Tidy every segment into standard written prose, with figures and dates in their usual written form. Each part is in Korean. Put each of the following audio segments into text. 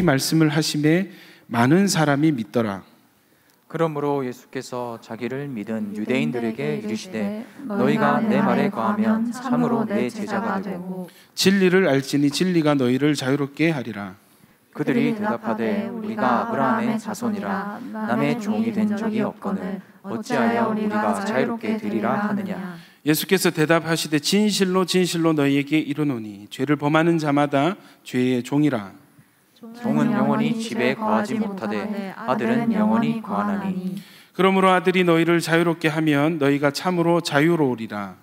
이 말씀을 하심에 많은 사람이 믿더라. 그러므로 예수께서 자기를 믿은 유대인들에게 이르시되 너희가 내 말에 거하면 참으로 내 제자가 되고 진리를 알지니 진리가 너희를 자유롭게 하리라. 그들이 대답하되 우리가 아브라함의 자손이라 남의 종이 된 적이 없거늘 어찌하여 우리가 자유롭게 되리라 하느냐. 예수께서 대답하시되 진실로 진실로 너희에게 이르노니 죄를 범하는 자마다 죄의 종이라. 종은 영원히 집에 거하지 못하되 아들은 영원히 거하나니. 그러므로 아들이 너희를 자유롭게 하면 너희가 참으로 자유로우리라.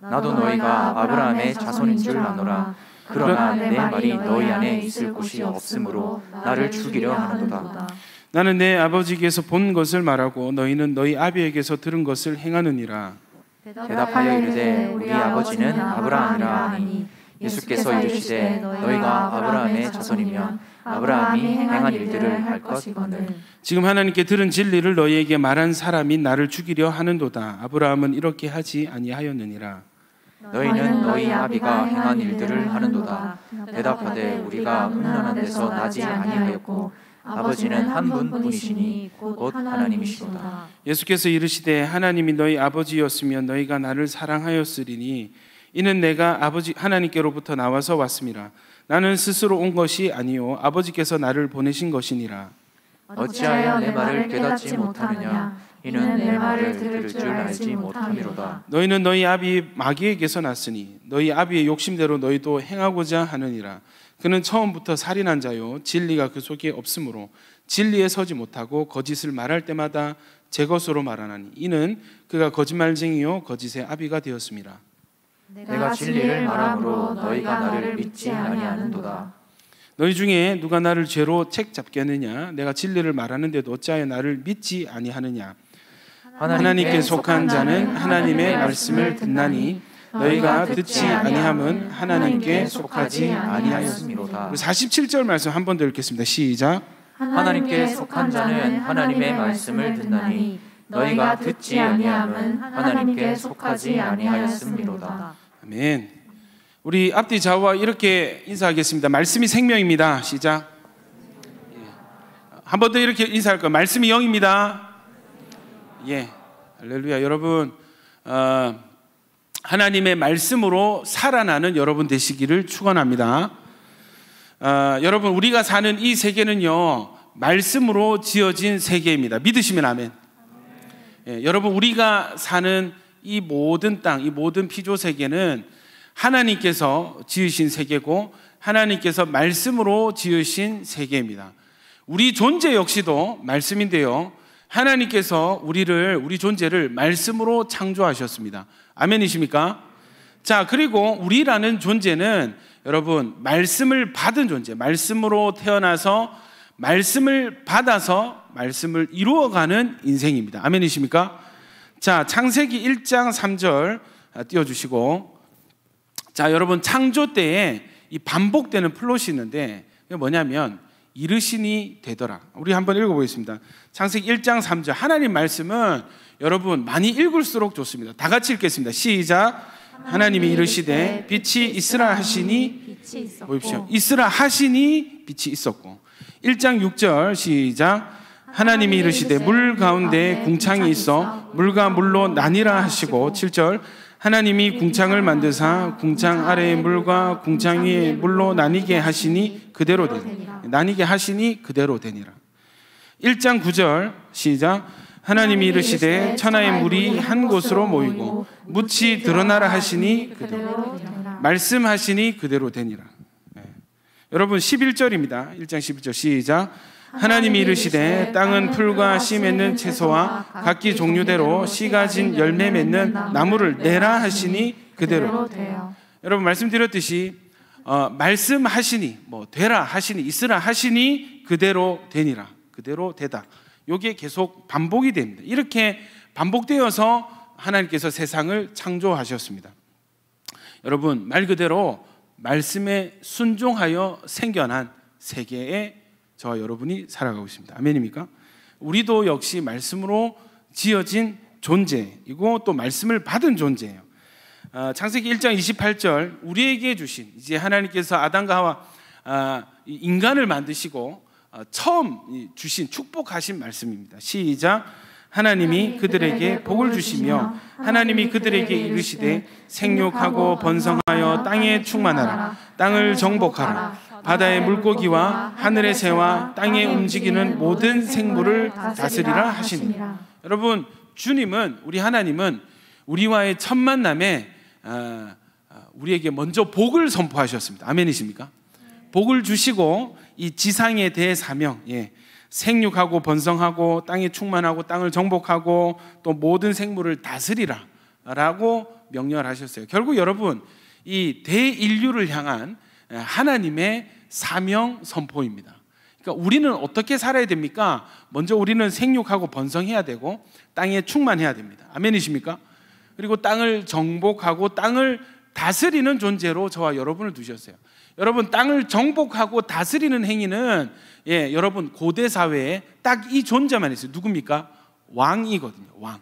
나도 너희가 아브라함의 자손인 줄 아노라. 그러나 내 말이 너희 안에 있을 곳이 없으므로 나를 죽이려 하는도다. 나는 내 아버지께서 본 것을 말하고 너희는 너희 아비에게서 들은 것을 행하느니라. 대답하여 이르되 우리 아버지는 아브라함이라 하니 예수께서 이르시되 너희가 아브라함의 자손이면 아브라함이 행한 일들을 할 것이거늘. 지금 하나님께 들은 진리를 너희에게 말한 사람이 나를 죽이려 하는도다. 아브라함은 이렇게 하지 아니하였느니라. 너희는 너희 아비가 행한 일들을 하는도다. 대답하되 우리가 음란한 데서 나지 아니하였고 아버지는 한 분뿐이시니 곧 하나님이시로다. 예수께서 이르시되 하나님이 너희 아버지였으면 너희가 나를 사랑하였으리니 이는 내가 아버지 하나님께로부터 나와서 왔음이라. 나는 스스로 온 것이 아니요 아버지께서 나를 보내신 것이니라. 어찌하여 내 말을 깨닫지 못하느냐. 이는 내 말을 들을 줄 알지 못함이로다. 너희는 너희 아비 마귀에게서 났으니 너희 아비의 욕심대로 너희도 행하고자 하느니라. 그는 처음부터 살인한 자요 진리가 그 속에 없으므로 진리에 서지 못하고 거짓을 말할 때마다 제 것으로 말하나니 이는 그가 거짓말쟁이요 거짓의 아비가 되었음이라. 내가 진리를 말함으로 너희가 나를 믿지 아니하는도다. 너희 중에 누가 나를 죄로 책 잡겠느냐. 내가 진리를 말하는데도 어찌하여 나를 믿지 아니하느냐. 하나님께 속한 자는 하나님의 말씀을 듣나니 너희가 듣지 아니함은 하나님께 속하지 아니하였음이로다. 47절 말씀 한 번 더 읽겠습니다. 시작. 하나님께 속한 자는 하나님의 말씀을 듣나니 너희가 듣지 아니함은 하나님께 속하지 아니하였음이로다. 아멘. 우리 앞뒤 좌우와 이렇게 인사하겠습니다. 말씀이 생명입니다. 시작. 한 번 더 이렇게 인사할 거예요. 말씀이 영입니다. 예, 할렐루야. 여러분, 하나님의 말씀으로 살아나는 여러분 되시기를 축원합니다. 여러분, 우리가 사는 이 세계는요 말씀으로 지어진 세계입니다. 믿으시면 아멘. 예, 여러분, 우리가 사는 이 모든 땅, 이 모든 피조 세계는 하나님께서 지으신 세계고 하나님께서 말씀으로 지으신 세계입니다. 우리 존재 역시도 말씀인데요, 하나님께서 우리 존재를 말씀으로 창조하셨습니다. 아멘이십니까? 자, 그리고 우리라는 존재는 여러분 말씀을 받은 존재, 말씀으로 태어나서 말씀을 받아서 말씀을 이루어가는 인생입니다. 아멘이십니까? 자, 창세기 1장 3절 띄워주시고, 자, 여러분, 창조 때에 이 반복되는 플롯이 있는데 이게 뭐냐면 이르시니 되더라. 우리 한번 읽어보겠습니다. 창세기 1장 3절. 하나님 말씀은 여러분 많이 읽을수록 좋습니다. 다 같이 읽겠습니다. 시작. 하나님이 이르시되 빛이 있으라 하시니, 보십시오, 있으라 하시니 빛이 있었고. 1장 6절 시작. 하나님이 이르시되 물 가운데 궁창이 있어 물과 물로 나뉘라 하시고. 7절. 하나님이 궁창을 만드사 궁창 아래의 물과 궁창 위의 물로 나뉘게 하시니 그대로 되니라. 나뉘게 하시니 그대로 되니라. 1장 9절 시작. 하나님이 이르시되 천하의 물이 한 곳으로 모이고 묻이 드러나라 하시니 그대로 되니라. 말씀하시니 그대로 되니라. 네. 여러분, 11절입니다. 1장 11절 시작. 하나님이 이르시되 땅은 풀과 씨 맺는 채소와 각기 종류대로 씨 가진 열매 맺는 나무를 내라 하시니 그대로 돼요. 여러분, 말씀드렸듯이 말씀하시니, 되라 하시니, 있으라 하시니 그대로 되니라, 그대로 되다. 이게 계속 반복이 됩니다. 이렇게 반복되어서 하나님께서 세상을 창조하셨습니다. 여러분, 말 그대로 말씀에 순종하여 생겨난 세계에 저와 여러분이 살아가고 있습니다. 아멘입니까? 우리도 역시 말씀으로 지어진 존재이고 또 말씀을 받은 존재예요. 창세기 1장 28절, 우리에게 주신, 이제 하나님께서 아담과 하와 인간을 만드시고 처음 주신 축복하신 말씀입니다. 시작. 하나님이 그들에게 복을 주시며 하나님이 그들에게 이르시되 생육하고 번성하여 땅에 충만하라. 땅을 정복하라. 바다의 물고기와 하늘의 새와 땅에 움직이는 모든 생물을 다스리라 하시니. 여러분, 주님은, 우리 하나님은 우리와의 첫 만남에 우리에게 먼저 복을 선포하셨습니다. 아멘이십니까? 복을 주시고 이 지상의 대사명, 생육하고 번성하고 땅에 충만하고 땅을 정복하고 또 모든 생물을 다스리라 라고 명령을 하셨어요. 결국 여러분, 이 대인류를 향한 하나님의 사명 선포입니다. 그러니까 우리는 어떻게 살아야 됩니까? 먼저 우리는 생육하고 번성해야 되고 땅에 충만해야 됩니다. 아멘이십니까? 그리고 땅을 정복하고 땅을 다스리는 존재로 저와 여러분을 두셨어요. 여러분, 땅을 정복하고 다스리는 행위는 여러분 고대 사회에 딱 이 존재만 있어요. 누굽니까? 왕이거든요. 왕.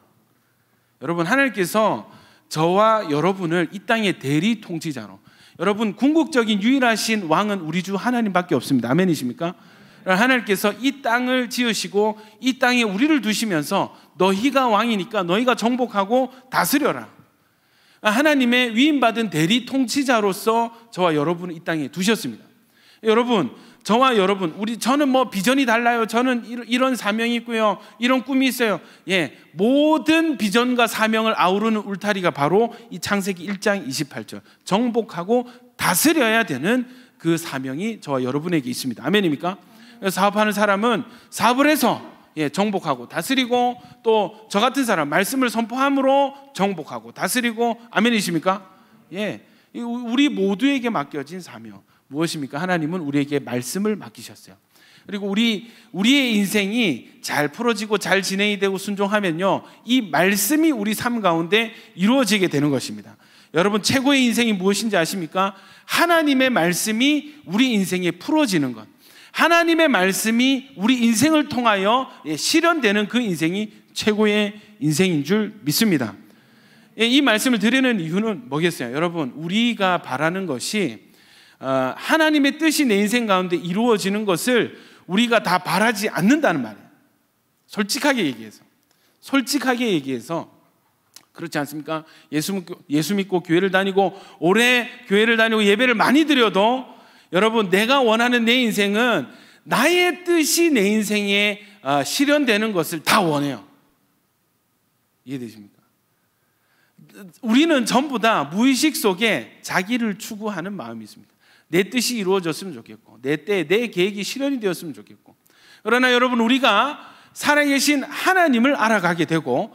여러분, 하나님께서 저와 여러분을 이 땅의 대리 통치자로, 여러분 궁극적인 유일하신 왕은 우리 주 하나님밖에 없습니다. 아멘이십니까? 하나님께서 이 땅을 지으시고 이 땅에 우리를 두시면서 너희가 왕이니까 너희가 정복하고 다스려라. 하나님의 위임받은 대리 통치자로서 저와 여러분을 이 땅에 두셨습니다. 여러분, 저와 여러분, 저는 뭐 비전이 달라요. 저는 이런 사명이 있고요. 이런 꿈이 있어요. 모든 비전과 사명을 아우르는 울타리가 바로 이 창세기 1장 28절. 정복하고 다스려야 되는 그 사명이 저와 여러분에게 있습니다. 아멘입니까? 사업하는 사람은 사업을 해서 정복하고 다스리고, 또 저 같은 사람 말씀을 선포함으로 정복하고 다스리고, 아멘이십니까? 우리 모두에게 맡겨진 사명 무엇입니까? 하나님은 우리에게 말씀을 맡기셨어요. 그리고 우리의 인생이 잘 풀어지고 잘 진행이 되고 순종하면요, 이 말씀이 우리 삶 가운데 이루어지게 되는 것입니다. 여러분, 최고의 인생이 무엇인지 아십니까? 하나님의 말씀이 우리 인생에 풀어지는 것, 하나님의 말씀이 우리 인생을 통하여 실현되는 그 인생이 최고의 인생인 줄 믿습니다. 이 말씀을 드리는 이유는 뭐겠어요? 여러분, 우리가 바라는 것이 하나님의 뜻이 내 인생 가운데 이루어지는 것을 우리가 다 바라지 않는다는 말이에요. 솔직하게 얘기해서 그렇지 않습니까? 예수 믿고 교회를 다니고 오래 교회를 다니고 예배를 많이 드려도 여러분, 내가 원하는 내 인생은 나의 뜻이 내 인생에 실현되는 것을 다 원해요. 이해되십니까? 우리는 전부 다 무의식 속에 자기를 추구하는 마음이 있습니다. 내 뜻이 이루어졌으면 좋겠고, 내 때에 내 계획이 실현이 되었으면 좋겠고. 그러나 여러분, 우리가 살아계신 하나님을 알아가게 되고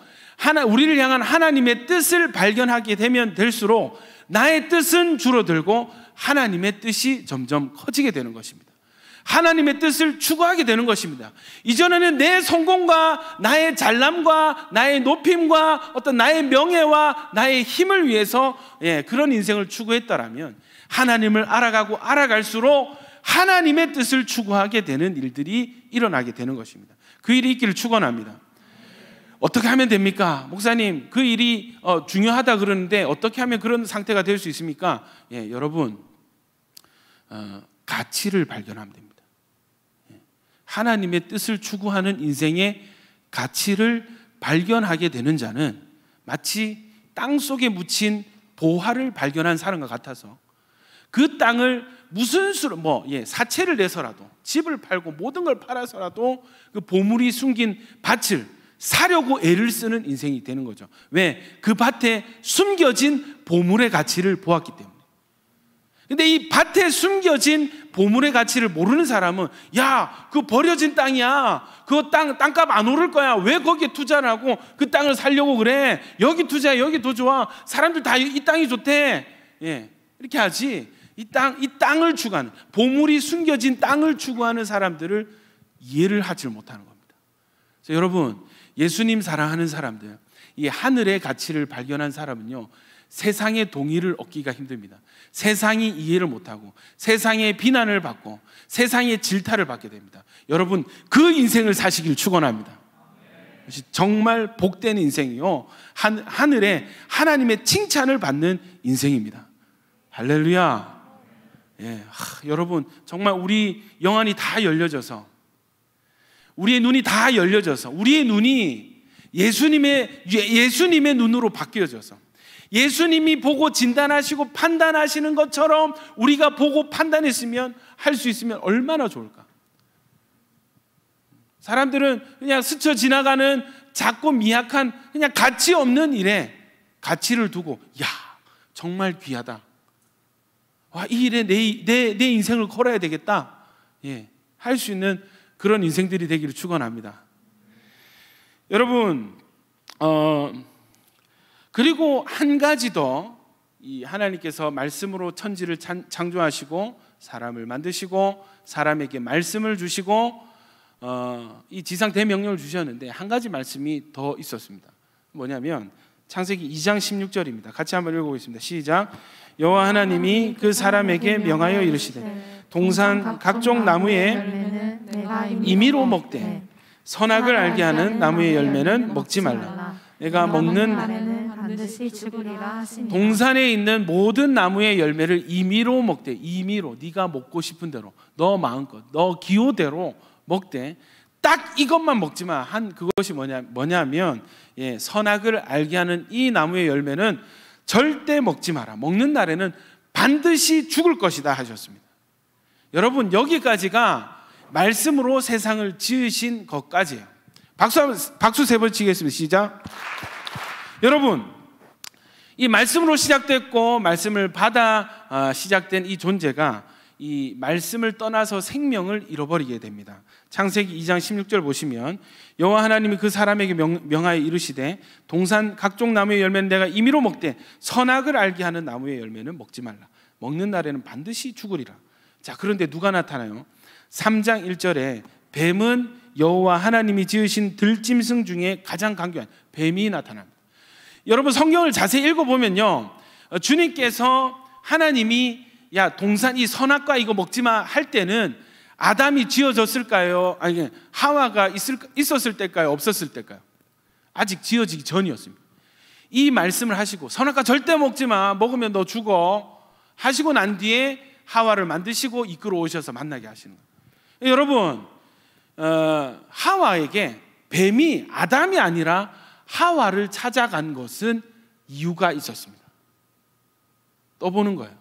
우리를 향한 하나님의 뜻을 발견하게 되면 될수록 나의 뜻은 줄어들고 하나님의 뜻이 점점 커지게 되는 것입니다. 하나님의 뜻을 추구하게 되는 것입니다. 이전에는 내 성공과 나의 잘남과 나의 높임과 어떤 나의 명예와 나의 힘을 위해서 그런 인생을 추구했다라면, 하나님을 알아가고 알아갈수록 하나님의 뜻을 추구하게 되는 일들이 일어나게 되는 것입니다. 그 일이 있기를 축원합니다. 어떻게 하면 됩니까? 목사님, 그 일이 중요하다 그러는데 어떻게 하면 그런 상태가 될 수 있습니까? 여러분, 가치를 발견하면 됩니다. 하나님의 뜻을 추구하는 인생의 가치를 발견하게 되는 자는 마치 땅 속에 묻힌 보화를 발견한 사람과 같아서 그 땅을 무슨 수로 사채를 내서라도, 집을 팔고 모든 걸 팔아서라도 그 보물이 숨긴 밭을 사려고 애를 쓰는 인생이 되는 거죠. 왜? 그 밭에 숨겨진 보물의 가치를 보았기 때문에. 근데 이 밭에 숨겨진 보물의 가치를 모르는 사람은, 야, 그거 버려진 땅이야. 그 땅값 안 오를 거야. 왜 거기에 투자를 하고 그 땅을 살려고 그래? 여기 투자해, 여기 더 좋아. 사람들 다 이 땅이 좋대. 이렇게 하지. 이 땅을 추구하는, 보물이 숨겨진 땅을 추구하는 사람들을 이해를 하지 못하는 겁니다. 그래서 여러분, 예수님 사랑하는 사람들, 이 하늘의 가치를 발견한 사람은요, 세상의 동의를 얻기가 힘듭니다. 세상이 이해를 못하고 세상의 비난을 받고 세상의 질타를 받게 됩니다. 여러분, 그 인생을 사시길 축원합니다. 정말 복된 인생이요, 하늘에 하나님의 칭찬을 받는 인생입니다. 할렐루야. 여러분 정말 우리 영안이 다 열려져서, 우리의 눈이 다 열려져서, 우리의 눈이 예수님의 눈으로 바뀌어져서, 예수님이 보고 진단하시고 판단하시는 것처럼 우리가 보고 판단했으면, 할 수 있으면 얼마나 좋을까. 사람들은 그냥 스쳐 지나가는 작고 미약한 그냥 가치 없는 일에 가치를 두고, 야 정말 귀하다, 와 이 일에 내 인생을 걸어야 되겠다, 할 수 있는 그런 인생들이 되기를 축원합니다. 여러분 그리고 한 가지 더, 이 하나님께서 말씀으로 천지를 창조하시고 사람을 만드시고 사람에게 말씀을 주시고 이 지상 대명령을 주셨는데 한 가지 말씀이 더 있었습니다. 뭐냐면 창세기 2장 16절입니다. 같이 한번 읽어보겠습니다. 시작. 여호와 하나님이 그 사람에게 명하여 이르시되 동산 각종 나무의 임의로 먹되 선악을 알게 하는 나무의 열매는 먹지 말라. 내가 먹는 반드시 죽으리라 하시니라. 동산에 있는 모든 나무의 열매를 임의로 먹되, 임의로 네가 먹고 싶은 대로, 너 마음껏, 너 기호대로 먹되, 딱 이것만 먹지만 한 그것이 뭐냐면 선악을 알게 하는 이 나무의 열매는 절대 먹지 마라. 먹는 날에는 반드시 죽을 것이다 하셨습니다. 여러분 여기까지가 말씀으로 세상을 지으신 것까지예요. 박수 세 번 치겠습니다. 시작. 여러분 이 말씀으로 시작됐고 말씀을 받아 시작된 이 존재가 이 말씀을 떠나서 생명을 잃어버리게 됩니다. 창세기 2장 16절 보시면 여호와 하나님이 그 사람에게 명하여 이르시되 동산 각종 나무의 열매는 내가 임의로 먹되 선악을 알게 하는 나무의 열매는 먹지 말라. 먹는 날에는 반드시 죽으리라. 자, 그런데 누가 나타나요? 3장 1절에 뱀은 여호와 하나님이 지으신 들짐승 중에 가장 강교한 뱀이 나타납니다. 여러분 성경을 자세히 읽어보면요, 주님께서 하나님이 야 동산 이 선악과 이거 먹지마 할 때는 아담이 지어졌을까요? 아니 하와가 있었을 때일까요? 없었을 때일까요? 아직 지어지기 전이었습니다. 이 말씀을 하시고 선악과 절대 먹지마, 먹으면 너 죽어 하시고 난 뒤에 하와를 만드시고 이끌어 오셔서 만나게 하시는 거예요. 여러분 하와에게 뱀이 아담이 아니라 하와를 찾아간 것은 이유가 있었습니다. 떠보는 거예요.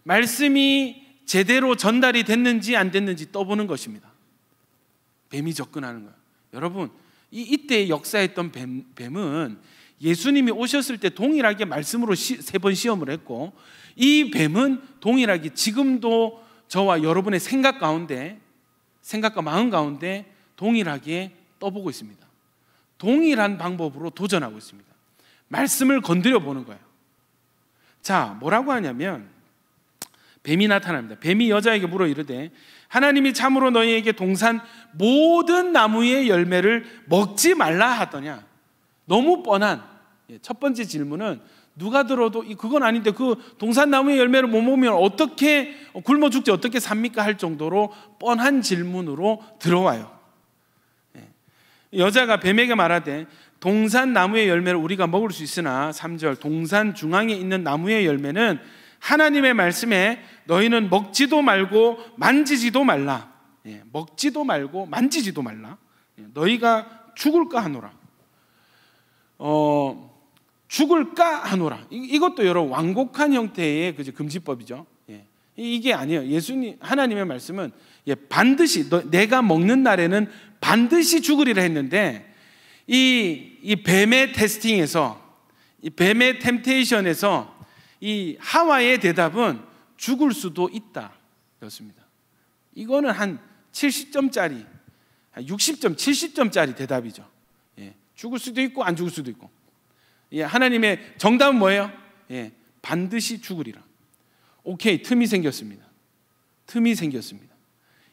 말씀이 제대로 전달이 됐는지 안 됐는지 떠보는 것입니다. 뱀이 접근하는 거예요. 여러분 이때 역사했던 뱀은 예수님이 오셨을 때 동일하게 말씀으로 3번 시험을 했고, 이 뱀은 동일하게 지금도 저와 여러분의 생각과 마음 가운데 동일하게 떠보고 있습니다. 동일한 방법으로 도전하고 있습니다. 말씀을 건드려 보는 거예요. 자, 뭐라고 하냐면 뱀이 나타납니다. 뱀이 여자에게 물어 이르되 하나님이 참으로 너희에게 동산 모든 나무의 열매를 먹지 말라 하더냐. 너무 뻔한 첫 번째 질문은 누가 들어도 그건 아닌데 그 동산 나무의 열매를 못 먹으면 어떻게 굶어 죽지 어떻게 삽니까 할 정도로 뻔한 질문으로 들어와요. 여자가 뱀에게 말하되 동산 나무의 열매를 우리가 먹을 수 있으나 3절 동산 중앙에 있는 나무의 열매는 하나님의 말씀에 너희는 먹지도 말고 만지지도 말라. 먹지도 말고 만지지도 말라. 너희가 죽을까 하노라. 죽을까 하노라. 이것도 여러 완곡한 형태의 금지법이죠. 이게 아니에요. 예수님 하나님의 말씀은 반드시 내가 먹는 날에는 반드시 죽으리라 했는데 이 뱀의 테스팅에서 이 뱀의 템테이션에서 이 하와의 대답은 죽을 수도 있다 였습니다. 이거는 한 70점짜리 60점 70점짜리 대답이죠. 죽을 수도 있고 안 죽을 수도 있고. 하나님의 정답은 뭐예요? 반드시 죽으리라. 오케이, 틈이 생겼습니다.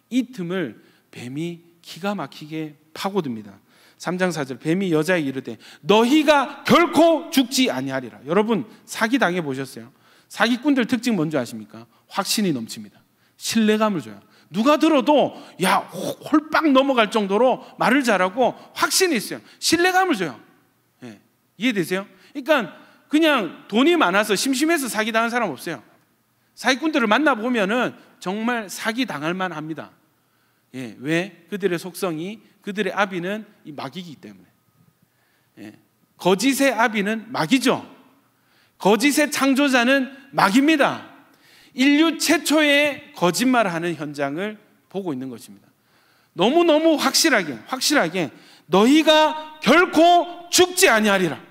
이 틈을 뱀이 기가 막히게 파고듭니다. 3장 4절 뱀이 여자에게 이르되 너희가 결코 죽지 아니하리라. 여러분 사기 당해 보셨어요? 사기꾼들 특징 뭔지 아십니까? 확신이 넘칩니다. 신뢰감을 줘요. 누가 들어도 야 홀빵 넘어갈 정도로 말을 잘하고 확신이 있어요. 신뢰감을 줘요. 이해되세요? 그러니까 그냥 돈이 많아서 심심해서 사기당한 사람 없어요. 사기꾼들을 만나보면은 정말 사기 당할 만합니다. 예, 왜? 그들의 속성이, 그들의 아비는 이 마귀이기 때문에. 예, 거짓의 아비는 마귀죠. 거짓의 창조자는 마귀입니다. 인류 최초의 거짓말하는 현장을 보고 있는 것입니다. 너무너무 확실하게 너희가 결코 죽지 아니하리라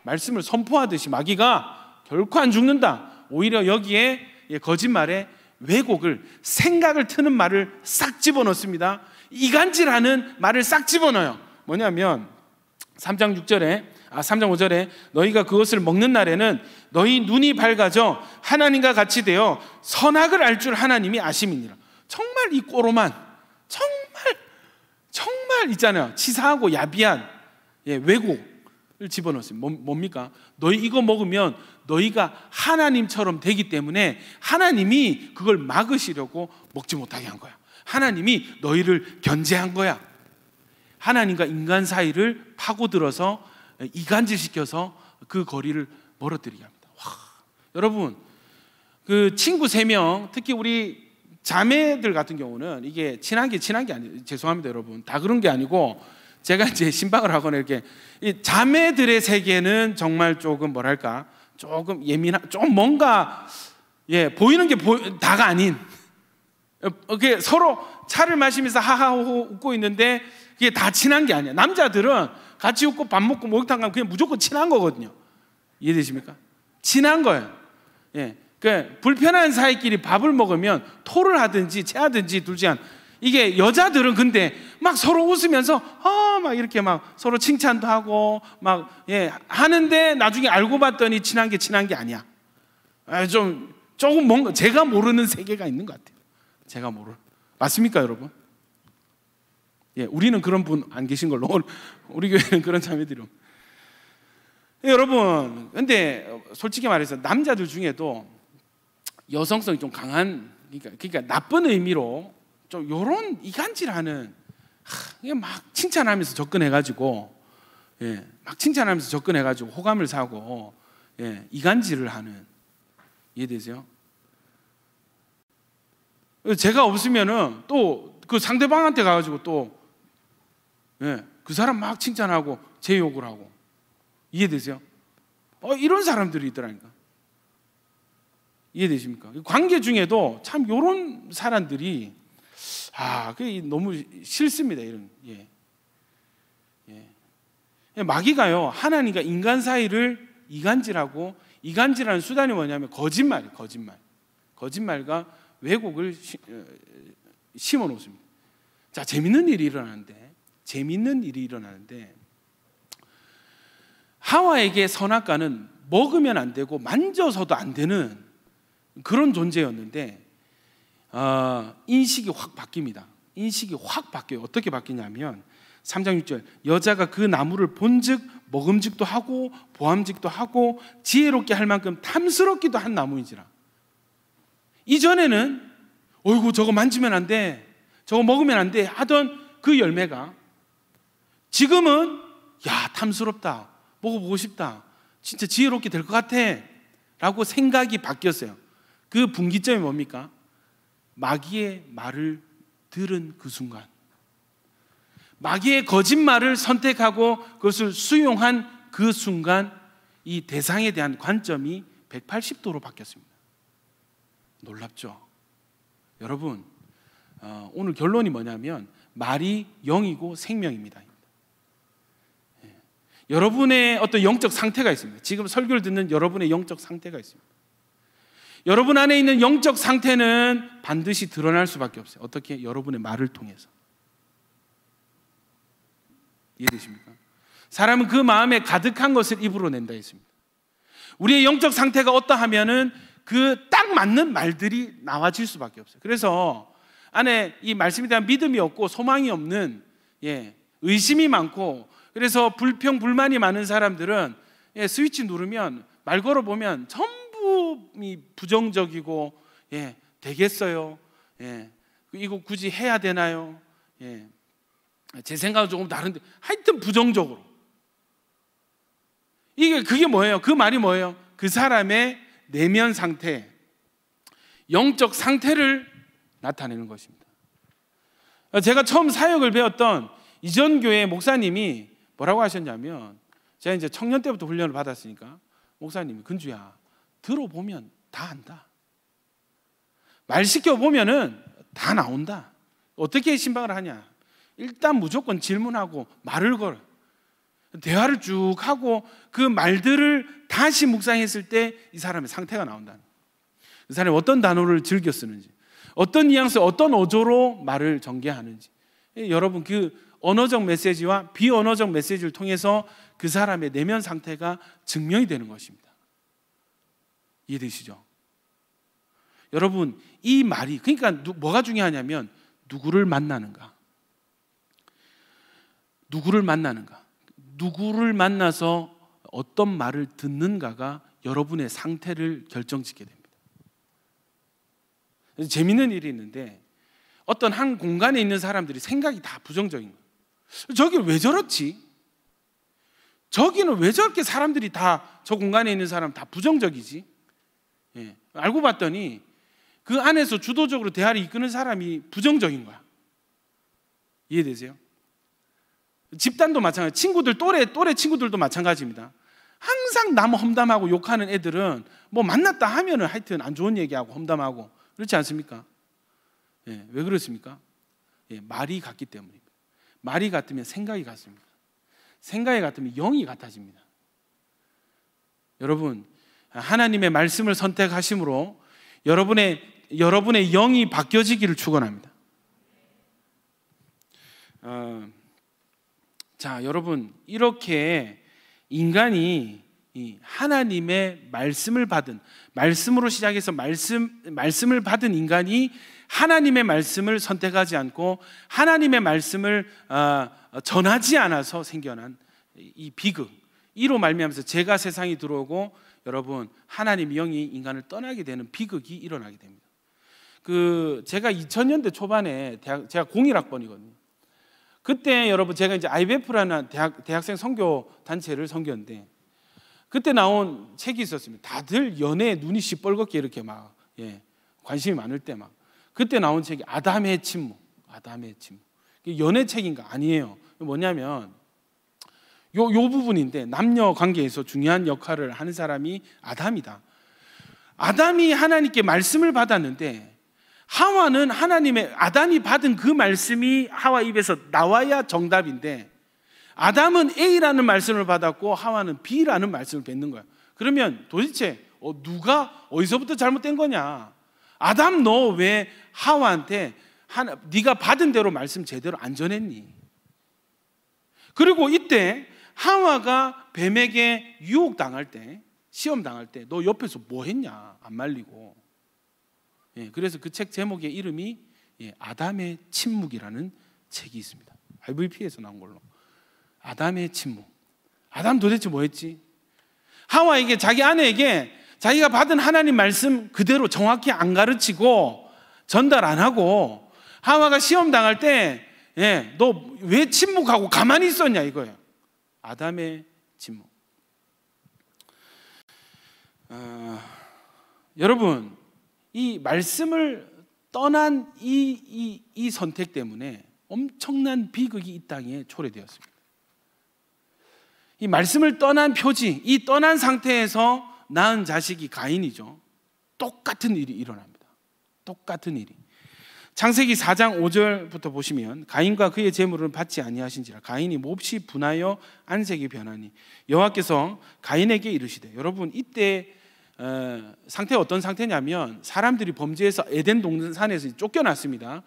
말씀을 선포하듯이 마귀가 결코 안 죽는다. 오히려 여기에 거짓말에 왜곡을, 생각을 트는 말을 싹 집어넣습니다. 이간질하는 말을 싹 집어넣어요. 뭐냐면 3장 5절에 너희가 그것을 먹는 날에는 너희 눈이 밝아져 하나님과 같이 되어 선악을 알 줄 하나님이 아심이니라. 정말 이 꼬로만, 정말 있잖아요, 치사하고 야비한 왜곡을 집어넣었습니다. 뭡니까? 너희 이거 먹으면 너희가 하나님처럼 되기 때문에 하나님이 그걸 막으시려고 먹지 못하게 한 거야. 하나님이 너희를 견제한 거야. 하나님과 인간 사이를 파고들어서 이간질시켜서 그 거리를 멀어뜨리게 합니다. 와, 여러분, 그 친구 3명, 특히 우리 자매들 같은 경우는 이게 친한 게 아니에요. 죄송합니다, 여러분. 다 그런 게 아니고 제가 이제 신방을 하거나 이렇게 이 자매들의 세계는 정말 조금 뭐랄까, 조금 예민한, 좀 뭔가 보이는 게 다가 아닌, 이렇게 서로 차를 마시면서 하하호호 웃고 있는데 그게 다 친한 게 아니야. 남자들은 같이 웃고 밥 먹고 목욕탕 가면 그냥 무조건 친한 거거든요. 이해되십니까? 친한 거예요. 그 불편한 사이끼리 밥을 먹으면 토를 하든지 체하든지 둘 중 한. 이게 여자들은 근데 막 서로 웃으면서 막 이렇게 막 서로 칭찬도 하고 막 하는데 나중에 알고 봤더니 친한 게 아니야. 조금 뭔가 제가 모르는 세계가 있는 것 같아요. 제가 모르는. 맞습니까, 여러분? 우리는 그런 분 안 계신 걸로. 우리 교회는 그런 자매들이. 여러분, 근데 솔직히 말해서 남자들 중에도 여성성이 좀 강한, 그러니까 나쁜 의미로 좀 요런 이간질하는, 막 칭찬하면서 접근해가지고, 막 칭찬하면서 접근해가지고 호감을 사고, 이간질을 하는. 이해되세요? 제가 없으면은 또 그 상대방한테 가가지고 또 그 사람 막 칭찬하고 제 욕을 하고. 이해되세요? 이런 사람들이 있더라니까. 이해되십니까? 관계 중에도 참 이런 사람들이 그게 너무 싫습니다. 이런. 마귀가요, 하나님과 인간 사이를 이간질하고, 이간질하는 수단이 뭐냐면 거짓말이에요. 거짓말과 왜곡을 심어 놓습니다. 자, 재밌는 일이 일어나는데 하와에게 선악과는 먹으면 안 되고 만져서도 안 되는 그런 존재였는데 인식이 확 바뀝니다. 인식이 확 바뀌어요. 어떻게 바뀌냐면 3장 6절, 여자가 그 나무를 본즉 먹음직도 하고 보암직도 하고 지혜롭게 할 만큼 탐스럽기도 한 나무인지라. 이전에는 어이구 저거 만지면 안 돼, 저거 먹으면 안 돼 하던 그 열매가 지금은 야, 탐스럽다, 먹어보고 싶다, 진짜 지혜롭게 될 것 같아 라고 생각이 바뀌었어요. 그 분기점이 뭡니까? 마귀의 말을 들은 그 순간, 마귀의 거짓말을 선택하고 그것을 수용한 그 순간, 이 대상에 대한 관점이 180도로 바뀌었습니다. 놀랍죠? 여러분, 오늘 결론이 뭐냐면 말이 영이고 생명입니다. 여러분의 어떤 영적 상태가 있습니다. 지금 설교를 듣는 여러분의 영적 상태가 있습니다. 여러분 안에 있는 영적 상태는 반드시 드러날 수밖에 없어요. 어떻게? 여러분의 말을 통해서. 이해되십니까? 사람은 그 마음에 가득한 것을 입으로 낸다 했습니다. 우리의 영적 상태가 어떠하면은 그 딱 맞는 말들이 나와질 수밖에 없어요. 그래서 안에 이 말씀에 대한 믿음이 없고 소망이 없는, 의심이 많고, 그래서 불평 불만이 많은 사람들은 스위치 누르면 말 걸어보면 전부 부정적이고, 되겠어요, 이거 굳이 해야 되나요, 제 생각은 조금 다른데, 하여튼 부정적으로. 그게 뭐예요? 그 말이 뭐예요? 그 사람의 내면 상태, 영적 상태를 나타내는 것입니다. 제가 처음 사역을 배웠던 이전 교회 목사님이 뭐라고 하셨냐면, 제가 이제 청년 때부터 훈련을 받았으니까 목사님이, 근주야, 들어보면 다 안다. 말 시켜보면은 다 나온다. 어떻게 신방을 하냐? 일단 무조건 질문하고 말을 걸어. 대화를 쭉 하고 그 말들을 다시 묵상했을 때 이 사람의 상태가 나온다는 거예요. 그 사람이 어떤 단어를 즐겨 쓰는지, 어떤 뉘앙스, 어떤 어조로 말을 전개하는지. 여러분, 그 언어적 메시지와 비언어적 메시지를 통해서 그 사람의 내면 상태가 증명이 되는 것입니다. 이해되시죠? 여러분, 이 말이, 그러니까 뭐가 중요하냐면 누구를 만나는가, 누구를 만나는가, 누구를 만나서 어떤 말을 듣는가가 여러분의 상태를 결정짓게 됩니다. 재미있는 일이 있는데, 어떤 한 공간에 있는 사람들이 생각이 다 부정적인 거예요. 저기는 왜 저렇지? 저기는 왜 저렇게 사람들이 다, 저 공간에 있는 사람 다 부정적이지? 예. 알고 봤더니 그 안에서 주도적으로 대화를 이끄는 사람이 부정적인 거야. 이해되세요? 집단도 마찬가지, 친구들, 또래 친구들도 마찬가지입니다. 항상 남 험담하고 욕하는 애들은 뭐 만났다 하면은 하여튼 안 좋은 얘기하고 험담하고, 그렇지 않습니까? 예, 왜 그렇습니까? 예, 말이 같기 때문입니다. 말이 같으면 생각이 같습니다. 생각이 같으면 영이 같아집니다. 여러분, 하나님의 말씀을 선택하심으로 여러분의 영이 바뀌어지기를 축원합니다. 자, 여러분, 이렇게 인간이 이 하나님의 말씀을 받은, 말씀으로 시작해서 말씀을 받은 인간이 하나님의 말씀을 선택하지 않고 하나님의 말씀을 전하지 않아서 생겨난 이 비극, 이로 말미암아서 죄가 세상에 들어오고 여러분, 하나님 영이 인간을 떠나게 되는 비극이 일어나게 됩니다. 제가 2000년대 초반에 제가 01학번이거든요. 그때 여러분, 제가 이제 IBF라는 대학생 선교 단체를 섬겼는데, 그때 나온 책이 있었습니다. 다들 연애에 눈이 시뻘겋게 이렇게 막 관심이 많을 때 막, 그때 나온 책이 아담의 침묵. 연애 책인가? 아니에요. 뭐냐면 요 부분인데, 남녀 관계에서 중요한 역할을 하는 사람이 아담이다. 아담이 하나님께 말씀을 받았는데, 하와는 아담이 받은 그 말씀이 하와 입에서 나와야 정답인데, 아담은 A라는 말씀을 받았고 하와는 B라는 말씀을 뱉는 거야. 그러면 도대체 누가 어디서부터 잘못된 거냐? 아담, 너 왜 하와한테 네가 받은 대로 말씀 제대로 안 전했니? 그리고 이때 하와가 뱀에게 유혹당할 때, 시험당할 때 너 옆에서 뭐 했냐? 안 말리고. 그래서 그 책 제목의 이름이 아담의 침묵이라는 책이 있습니다. IVP에서 나온 걸로. 아담의 침묵. 아담 도대체 뭐 했지? 하와에게, 자기 아내에게 자기가 받은 하나님 말씀 그대로 정확히 안 가르치고 전달 안 하고, 하와가 시험 당할 때 너 왜 침묵하고 가만히 있었냐 이거예요. 아담의 침묵. 여러분, 이 말씀을 떠난 이 선택 때문에 엄청난 비극이 이 땅에 초래되었습니다. 이 말씀을 떠난 표지, 이 떠난 상태에서 낳은 자식이 가인이죠. 똑같은 일이 일어납니다. 똑같은 일이. 창세기 4장 5절부터 보시면, 가인과 그의 재물은 받지 아니하신지라 가인이 몹시 분하여 안색이 변하니 여호와께서 가인에게 이르시되. 여러분, 이때 상태가 어떤 상태냐면, 사람들이 범죄해서 에덴 동산에서 쫓겨났습니다.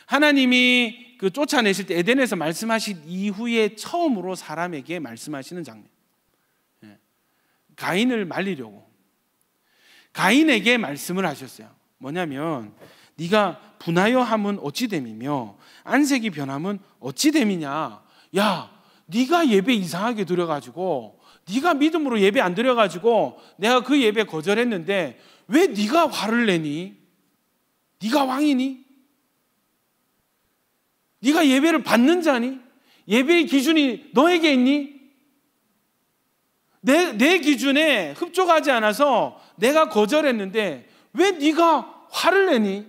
하나님이 그 쫓아내실 때 에덴에서 말씀하신 이후에 처음으로 사람에게 말씀하시는 장면. 가인을 말리려고 가인에게 말씀을 하셨어요. 뭐냐면, 네가 분하여 함은 어찌 됨이며 안색이 변함은 어찌 됨이냐. 야, 네가 예배 이상하게 드려가지고, 네가 믿음으로 예배 안 드려가지고 내가 그 예배 거절했는데 왜 네가 화를 내니? 네가 왕이니? 네가 예배를 받는 자니? 예배의 기준이 너에게 있니? 내 기준에 흡족하지 않아서 내가 거절했는데 왜 네가 화를 내니?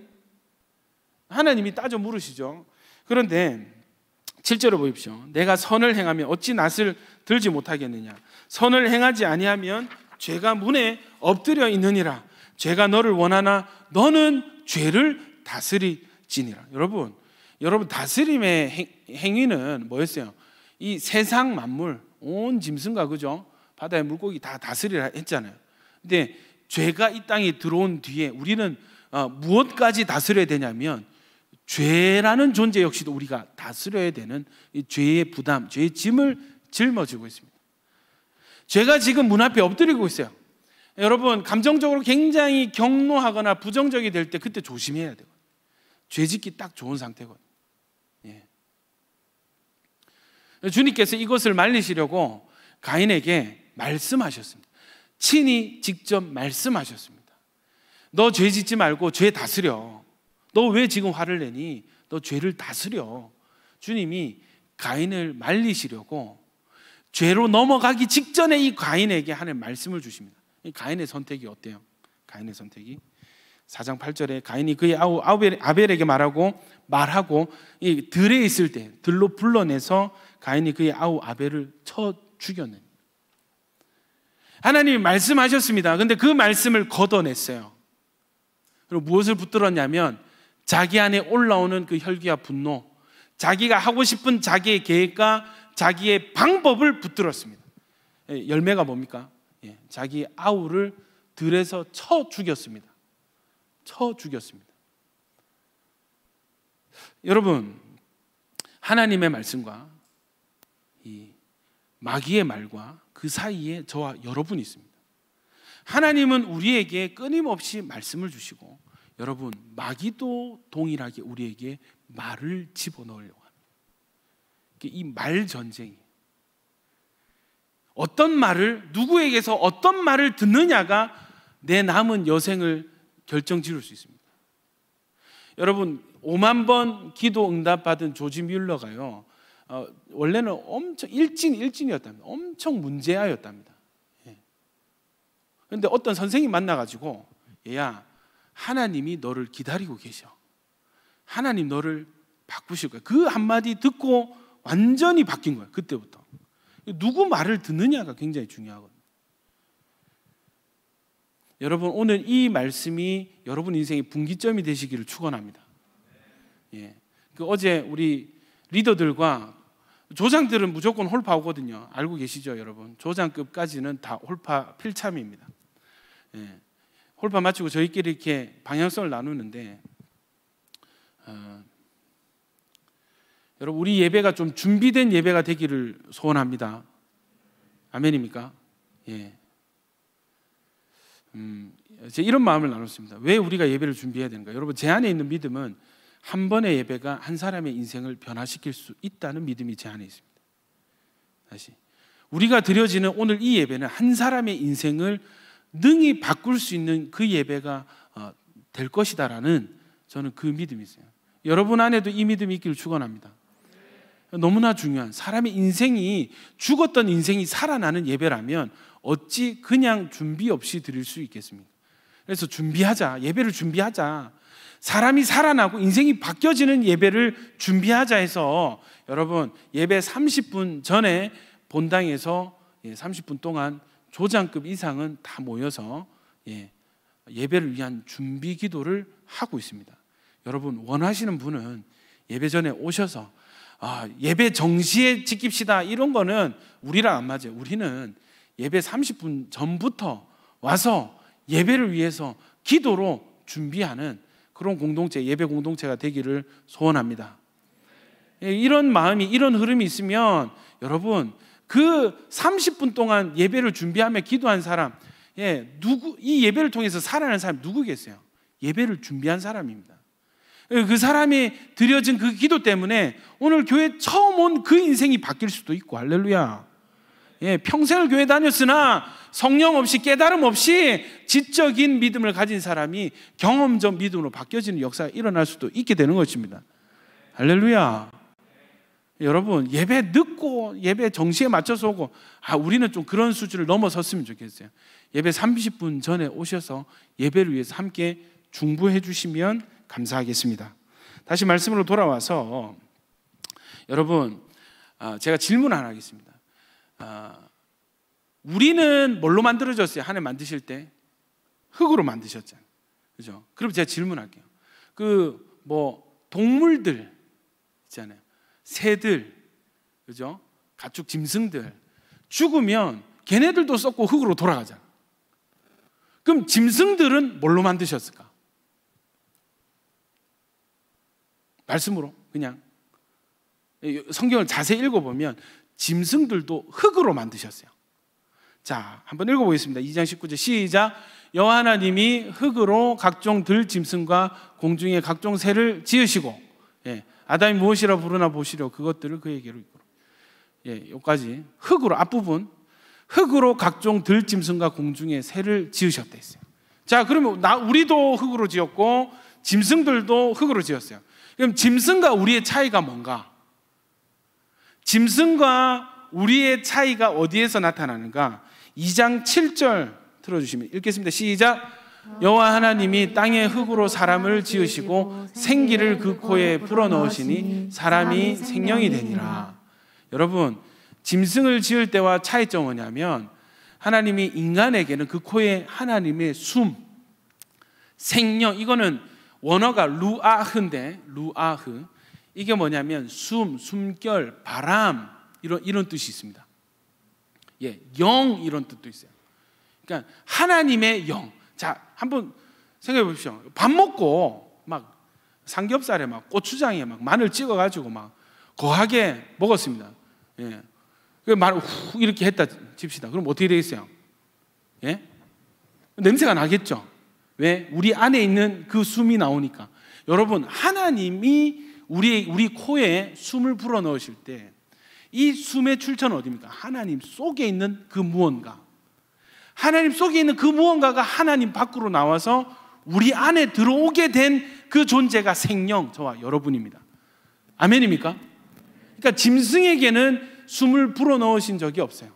하나님이 따져 물으시죠. 그런데 7절을 보십시오. 내가 선을 행하면 어찌 낯을 들지 못하겠느냐? 선을 행하지 아니하면 죄가 문에 엎드려 있느니라. 죄가 너를 원하나 너는 죄를 다스리지니라. 여러분 다스림의 행위는 뭐였어요? 이 세상 만물, 온 짐승과 그죠? 바다의 물고기 다 다스리라 했잖아요. 근데 죄가 이 땅에 들어온 뒤에 우리는 무엇까지 다스려야 되냐면 죄라는 존재 역시도 우리가 다스려야 되는 이 죄의 부담, 죄의 짐을 짊어지고 있습니다. 죄가 지금 문 앞에 엎드리고 있어요. 여러분 감정적으로 굉장히 격노하거나 부정적이 될 때 그때 조심해야 돼요. 죄 짓기 딱 좋은 상태거든요. 예. 주님께서 이것을 말리시려고 가인에게 말씀하셨습니다. 친히 직접 말씀하셨습니다. 너 죄 짓지 말고 죄 다스려. 너 왜 지금 화를 내니? 너 죄를 다스려. 주님이 가인을 말리시려고 죄로 넘어가기 직전에 이 가인에게 하는 말씀을 주십니다. 이 가인의 선택이 어때요? 가인의 선택이 4장 8절에 가인이 그의 아우 아벨에게 말하고 이 들에 있을 때 들로 불러내서 가인이 그의 아우 아벨을 쳐 죽였네. 하나님이 말씀하셨습니다. 근데 그 말씀을 걷어냈어요. 그리고 무엇을 붙들었냐면 자기 안에 올라오는 그 혈기와 분노, 자기가 하고 싶은 자기의 계획과 자기의 방법을 붙들었습니다. 열매가 뭡니까? 자기 아우를 들에서 쳐 죽였습니다. 여러분, 하나님의 말씀과 이 마귀의 말과 그 사이에 저와 여러분이 있습니다. 하나님은 우리에게 끊임없이 말씀을 주시고 여러분, 마귀도 동일하게 우리에게 말을 집어넣으려고 합니다. 이 말 전쟁이 어떤 말을, 누구에게서 어떤 말을 듣느냐가 내 남은 여생을 결정지을 수 있습니다. 여러분 5만 번 기도 응답받은 조지 뮬러가요, 원래는 엄청 일진이었답니다. 엄청 문제아였답니다. 그런데 어떤 선생님 만나가지고 얘야, 하나님이 너를 기다리고 계셔. 하나님 너를 바꾸실 거야. 그 한마디 듣고 완전히 바뀐 거예요. 그때부터. 누구 말을 듣느냐가 굉장히 중요하거든요. 여러분 오늘 이 말씀이 여러분 인생의 분기점이 되시기를 축원합니다. 그 어제 우리 리더들과 조장들은 무조건 홀파 오거든요. 알고 계시죠, 여러분? 조장급까지는 다 홀파 필참입니다. 홀파 마치고 저희끼리 이렇게 방향성을 나누는데, 여러분 우리 예배가 좀 준비된 예배가 되기를 소원합니다. 아멘입니까? 제가 이런 마음을 나눴습니다. 왜 우리가 예배를 준비해야 되는가? 여러분 제 안에 있는 믿음은 한 번의 예배가 한 사람의 인생을 변화시킬 수 있다는 믿음이 제 안에 있습니다. 다시 우리가 드려지는 오늘 이 예배는 한 사람의 인생을 능히 바꿀 수 있는 그 예배가 될 것이다라는 저는 그 믿음이 있어요. 여러분 안에도 이 믿음이 있기를 축원합니다. 너무나 중요한, 사람의 인생이, 죽었던 인생이 살아나는 예배라면 어찌 그냥 준비 없이 드릴 수 있겠습니까? 그래서 준비하자, 예배를 준비하자, 사람이 살아나고 인생이 바뀌어지는 예배를 준비하자 해서 여러분 예배 30분 전에 본당에서 30분 동안 조장급 이상은 다 모여서 예배를 위한 준비 기도를 하고 있습니다. 여러분 원하시는 분은 예배 전에 오셔서 예배 정시에 지킵시다 이런 거는 우리랑 안 맞아요. 우리는 예배 30분 전부터 와서 예배를 위해서 기도로 준비하는 그런 공동체, 예배 공동체가 되기를 소원합니다. 이런 마음이, 이런 흐름이 있으면 여러분 그 30분 동안 예배를 준비하며 기도한 사람, 이 예배를 통해서 살아나는 사람 누구겠어요? 예배를 준비한 사람입니다. 그 사람이 드려진 그 기도 때문에 오늘 교회 처음 온 그 인생이 바뀔 수도 있고, 할렐루야. 평생을 교회 다녔으나 성령 없이, 깨달음 없이 지적인 믿음을 가진 사람이 경험적 믿음으로 바뀌어지는 역사가 일어날 수도 있게 되는 것입니다. 할렐루야. 여러분 예배 늦고 예배 정시에 맞춰서 오고, 우리는 좀 그런 수준을 넘어섰으면 좋겠어요. 예배 30분 전에 오셔서 예배를 위해서 함께 중보해 주시면 감사하겠습니다. 다시 말씀으로 돌아와서 여러분, 제가 질문 하나 하겠습니다. 우리는 뭘로 만들어졌어요? 하나님 만드실 때 흙으로 만드셨잖아요, 그죠? 그럼 제가 질문할게요. 동물들 있잖아요, 새들, 그죠? 가축, 짐승들 죽으면 걔네들도 썩고 흙으로 돌아가잖아. 그럼 짐승들은 뭘로 만드셨을까? 말씀으로 그냥 성경을 자세히 읽어보면 짐승들도 흙으로 만드셨어요. 자, 한번 읽어보겠습니다. 2장 19절 시작. 여호와 하나님이 흙으로 각종 들 짐승과 공중의 각종 새를 지으시고, 아담이 무엇이라 부르나 보시려 그것들을 그에게로 이끌어. 여기까지 흙으로, 앞부분 흙으로 각종 들 짐승과 공중의 새를 지으셨다 했어요. 자, 그러면 우리도 흙으로 지었고 짐승들도 흙으로 지었어요. 그럼 짐승과 우리의 차이가 뭔가? 짐승과 우리의 차이가 어디에서 나타나는가? 2장 7절 틀어주시면 읽겠습니다. 시작. 여호와 하나님이 땅의 흙으로 사람을 지으시고 생기를 그 코에 불어넣으시니 사람이 생명이 되니라. 여러분, 짐승을 지을 때와 차이점은 뭐냐면 하나님이 인간에게는 그 코에 하나님의 숨, 생명, 이거는 원어가 루아흐인데, 루아흐, 이게 뭐냐면 숨, 숨결, 바람, 이런 뜻이 있습니다. 영, 이런 뜻도 있어요. 그러니까 하나님의 영. 자, 한번 생각해 보십시오. 밥 먹고 막 삼겹살에 막 고추장에 막 마늘 찍어가지고 막 거하게 먹었습니다. 그 말을 후 이렇게 했다 칩시다. 그럼 어떻게 되겠어요? 냄새가 나겠죠. 왜? 우리 안에 있는 그 숨이 나오니까. 여러분, 하나님이 우리 코에 숨을 불어넣으실 때 이 숨의 출처는 어디입니까? 하나님 속에 있는 그 무언가. 하나님 속에 있는 그 무언가가 하나님 밖으로 나와서 우리 안에 들어오게 된 그 존재가 생명, 저와 여러분입니다. 아멘입니까? 그러니까 짐승에게는 숨을 불어넣으신 적이 없어요.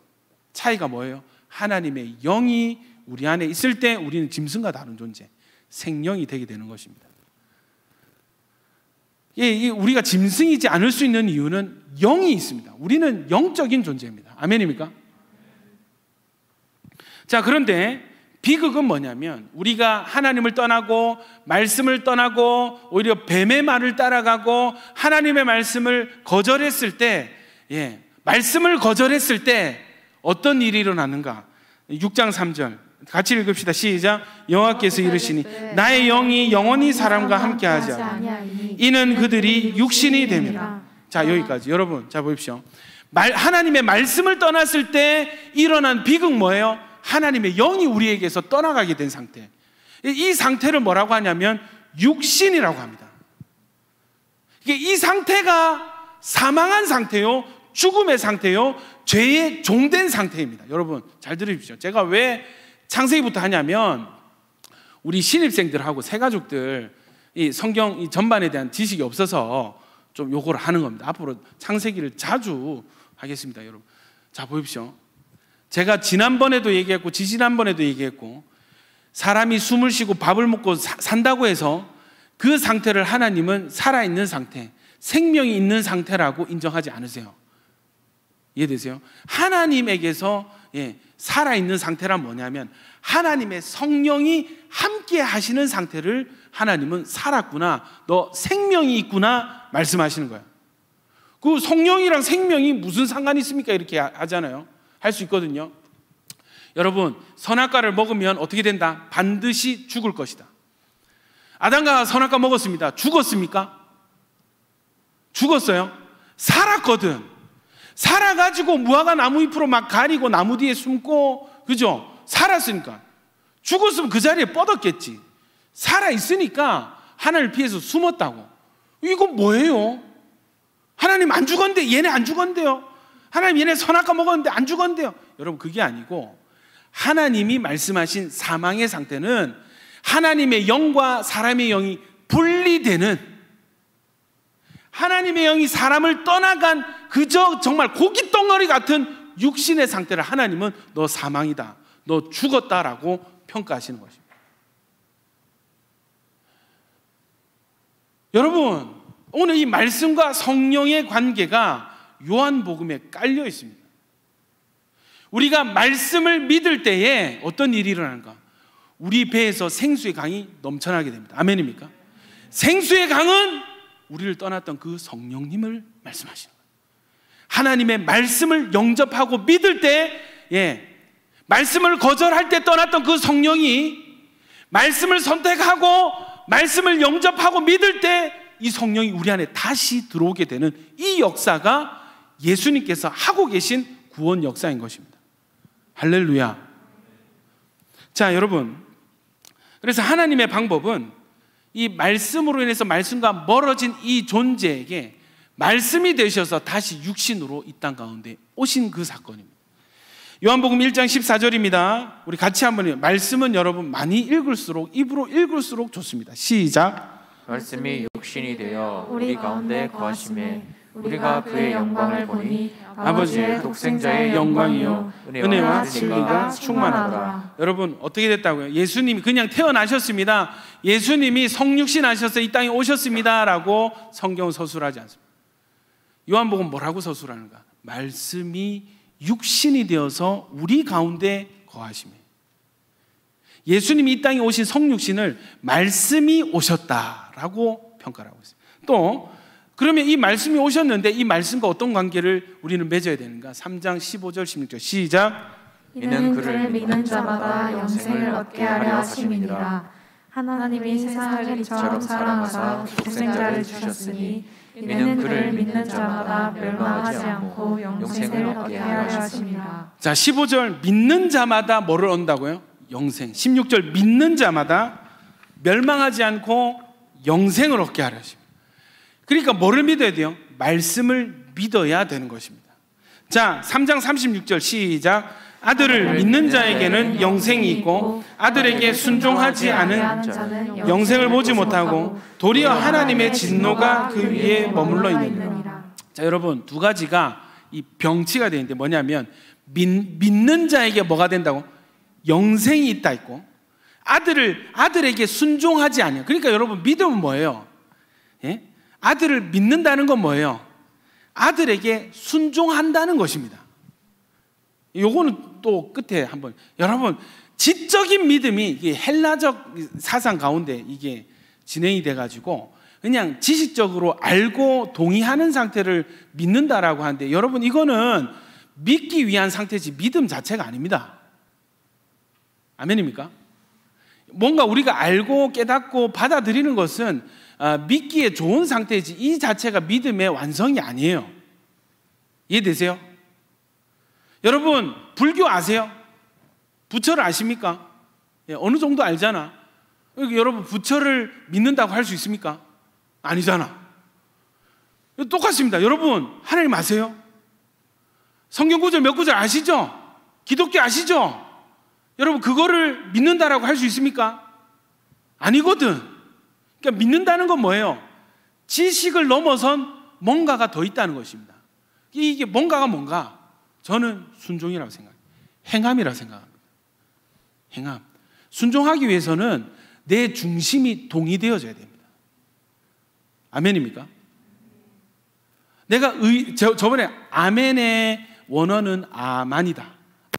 차이가 뭐예요? 하나님의 영이 우리 안에 있을 때 우리는 짐승과 다른 존재, 생명이 되게 되는 것입니다. 우리가 짐승이지 않을 수 있는 이유는 영이 있습니다. 우리는 영적인 존재입니다. 아멘입니까? 자, 그런데 비극은 뭐냐면 우리가 하나님을 떠나고 말씀을 떠나고 오히려 뱀의 말을 따라가고 하나님의 말씀을 거절했을 때, 말씀을 거절했을 때 어떤 일이 일어나는가? 6장 3절 같이 읽읍시다. 시작. 여호와께서 이르시니 나의 영이 영원히 사람과 함께하지 아니하니 이는 그들이 육신이 됨이라. 자, 여기까지. 여러분, 자 보십시오. 하나님의 말씀을 떠났을 때 일어난 비극 뭐예요? 하나님의 영이 우리에게서 떠나가게 된 상태. 이 상태를 뭐라고 하냐면 육신이라고 합니다. 이 상태가 사망한 상태요, 죽음의 상태요, 죄의 종된 상태입니다. 여러분 잘 들으십시오. 제가 왜 창세기부터 하냐면 우리 신입생들하고 새가족들 이 성경 이 전반에 대한 지식이 없어서 좀 요거를 하는 겁니다. 앞으로 창세기를 자주 하겠습니다. 여러분, 자 보십시오. 제가 지난번에도 얘기했고 지지난번에도 얘기했고, 사람이 숨을 쉬고 밥을 먹고 산다고 해서 그 상태를 하나님은 살아있는 상태, 생명이 있는 상태라고 인정하지 않으세요. 이해되세요? 하나님에게서 살아있는 상태란 뭐냐면 하나님의 성령이 함께 하시는 상태를 하나님은 살았구나, 너 생명이 있구나 말씀하시는 거예요. 그 성령이랑 생명이 무슨 상관이 있습니까? 이렇게 하잖아요. 할 수 있거든요. 여러분, 선악과를 먹으면 어떻게 된다? 반드시 죽을 것이다. 아담과 선악과 먹었습니다. 죽었습니까? 죽었어요? 살았거든. 살아가지고 무화과 나무 잎으로 막 가리고 나무 뒤에 숨고, 그죠? 살았으니까. 죽었으면 그 자리에 뻗었겠지. 살아있으니까 하나님을 피해서 숨었다고. 이건 뭐예요? 하나님 안 죽었는데 얘네 안 죽었는데요. 하나님 얘네 선악과 먹었는데 안 죽었는데요. 여러분, 그게 아니고 하나님이 말씀하신 사망의 상태는 하나님의 영과 사람의 영이 분리되는, 하나님의 영이 사람을 떠나간 그저 정말 고깃덩어리 같은 육신의 상태를 하나님은 너 사망이다, 너 죽었다라고 평가하시는 것입니다. 여러분, 오늘 이 말씀과 성령의 관계가 요한복음에 깔려 있습니다. 우리가 말씀을 믿을 때에 어떤 일이 일어나는가? 우리 배에서 생수의 강이 넘쳐나게 됩니다. 아멘입니까? 생수의 강은 우리를 떠났던 그 성령님을 말씀하시는 거예요. 하나님의 말씀을 영접하고 믿을 때, 말씀을 거절할 때 떠났던 그 성령이 말씀을 선택하고 말씀을 영접하고 믿을 때 이 성령이 우리 안에 다시 들어오게 되는 이 역사가 예수님께서 하고 계신 구원 역사인 것입니다. 할렐루야. 자, 여러분, 그래서 하나님의 방법은 이 말씀으로 인해서 말씀과 멀어진 이 존재에게 말씀이 되셔서 다시 육신으로 이 땅 가운데 오신 그 사건입니다. 요한복음 1장 14절입니다. 우리 같이 한번, 말씀은 여러분 많이 읽을수록, 입으로 읽을수록 좋습니다. 시작. 말씀이 육신이 되어 우리 가운데 거하심에 우리가 그의 영광을 보니 아버지의 독생자의 영광이요 은혜와 진리가 충만하더라. 여러분, 어떻게 됐다고요? 예수님이 그냥 태어나셨습니다. 예수님이 성육신 하셔서 이 땅에 오셨습니다 라고 성경은 서술하지 않습니다. 요한복음 뭐라고 서술하는가? 말씀이 육신이 되어서 우리 가운데 거하심에, 예수님이 이 땅에 오신 성육신을 말씀이 오셨다라고 평가를 하고 있어요. 또 그러면 이 말씀이 오셨는데 이 말씀과 어떤 관계를 우리는 맺어야 되는가? 3장 15절 16절 시작. 이는 그를 믿는 자마다 영생을 얻게 하려 하심이니라. 하나님이 세상을 이처럼 사랑하사 독생자를 주셨으니 이는 그를 믿는 자마다 멸망하지 않고 영생을 얻게 하려 하심이라. 자, 15절 믿는 자마다 뭐를 얻는다고요? 영생. 16절 믿는 자마다 멸망하지 않고 영생을 얻게 하려 하십니다. 그러니까 뭐를 믿어야 돼요? 말씀을 믿어야 되는 것입니다. 자, 3장 36절 시작. 아들을 믿는 자에게는 영생이 있고 아들에게 순종하지 않은 영생을 보지 못하고 도리어 하나님의 진노가 그 위에 머물러 있느니라. 자, 여러분, 두 가지가 이 병치가 되는데 뭐냐면 믿는 자에게 뭐가 된다고? 영생이 있다 있고 아들에게 순종하지 않아요. 그러니까 여러분, 믿음은 뭐예요? 아들을 믿는다는 건 뭐예요? 아들에게 순종한다는 것입니다. 요거는 또 끝에 한번, 여러분, 지적인 믿음이 이게 헬라적 사상 가운데 이게 진행이 돼가지고 그냥 지식적으로 알고 동의하는 상태를 믿는다라고 하는데, 여러분, 이거는 믿기 위한 상태지 믿음 자체가 아닙니다. 아멘입니까? 뭔가 우리가 알고 깨닫고 받아들이는 것은 믿기에 좋은 상태이지 이 자체가 믿음의 완성이 아니에요. 이해되세요? 여러분, 불교 아세요? 부처를 아십니까? 어느 정도 알잖아. 여러분, 부처를 믿는다고 할 수 있습니까? 아니잖아. 똑같습니다. 여러분, 하나님 아세요? 성경 구절 몇 구절 아시죠? 기독교 아시죠? 여러분, 그거를 믿는다라고 할 수 있습니까? 아니거든. 그러니까 믿는다는 건 뭐예요? 지식을 넘어선 뭔가가 더 있다는 것입니다. 이게 뭔가가 뭔가? 저는 순종이라고 생각해요. 행함이라고 생각합니다. 행함. 순종하기 위해서는 내 중심이 동의되어져야 됩니다. 아멘입니까? 내가 저번에 아멘의 원어는 아만이다.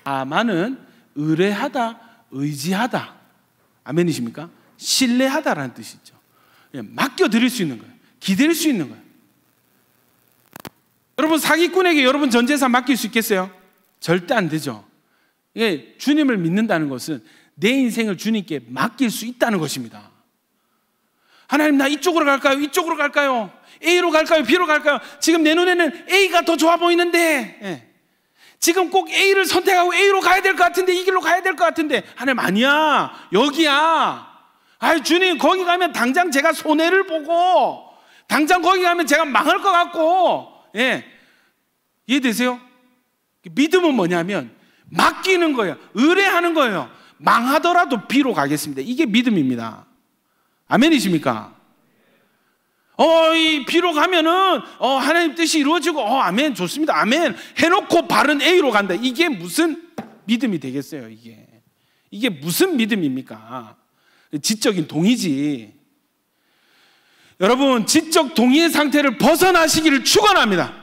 아만은 의뢰하다, 의지하다. 아멘이십니까? 신뢰하다라는 뜻이죠. 맡겨드릴 수 있는 거예요. 기댈 수 있는 거예요. 여러분, 사기꾼에게 여러분 전 재산 맡길 수 있겠어요? 절대 안 되죠. 주님을 믿는다는 것은 내 인생을 주님께 맡길 수 있다는 것입니다. 하나님, 나 이쪽으로 갈까요? 이쪽으로 갈까요? A로 갈까요? B로 갈까요? 지금 내 눈에는 A가 더 좋아 보이는데, 지금 꼭 A를 선택하고 A로 가야 될 것 같은데, 이 길로 가야 될 것 같은데, 하나님, 아니야, 여기야. 아이, 주님, 거기 가면 당장 제가 손해를 보고 당장 거기 가면 제가 망할 것 같고. 이해되세요? 믿음은 뭐냐면 맡기는 거예요. 의뢰하는 거예요. 망하더라도 B로 가겠습니다. 이게 믿음입니다. 아멘이십니까? 이 B로 가면은 하나님 뜻이 이루어지고 아멘, 좋습니다. 아멘 해놓고 바른 A로 간다. 이게 무슨 믿음이 되겠어요? 이게 무슨 믿음입니까? 지적인 동의지. 여러분, 지적 동의의 상태를 벗어나시기를 축원합니다.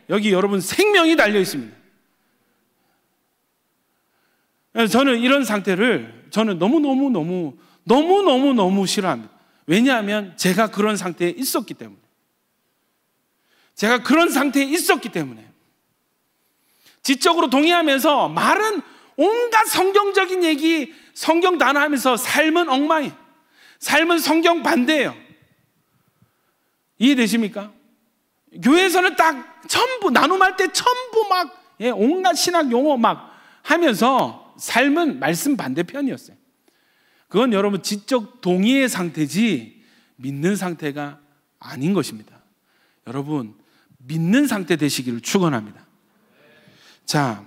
여기 여러분 생명이 달려 있습니다. 저는 이런 상태를 너무너무 싫어합니다. 왜냐하면 제가 그런 상태에 있었기 때문에. 지적으로 동의하면서 말은 온갖 성경적인 얘기, 성경 단어 하면서 삶은 엉망이에요. 삶은 성경 반대예요. 이해되십니까? 교회에서는 딱 전부 나눔할 때 전부 막 온갖 신학 용어 막 하면서 삶은 말씀 반대편이었어요. 그건 여러분 지적 동의의 상태지 믿는 상태가 아닌 것입니다. 여러분 믿는 상태 되시기를 축원합니다. 자,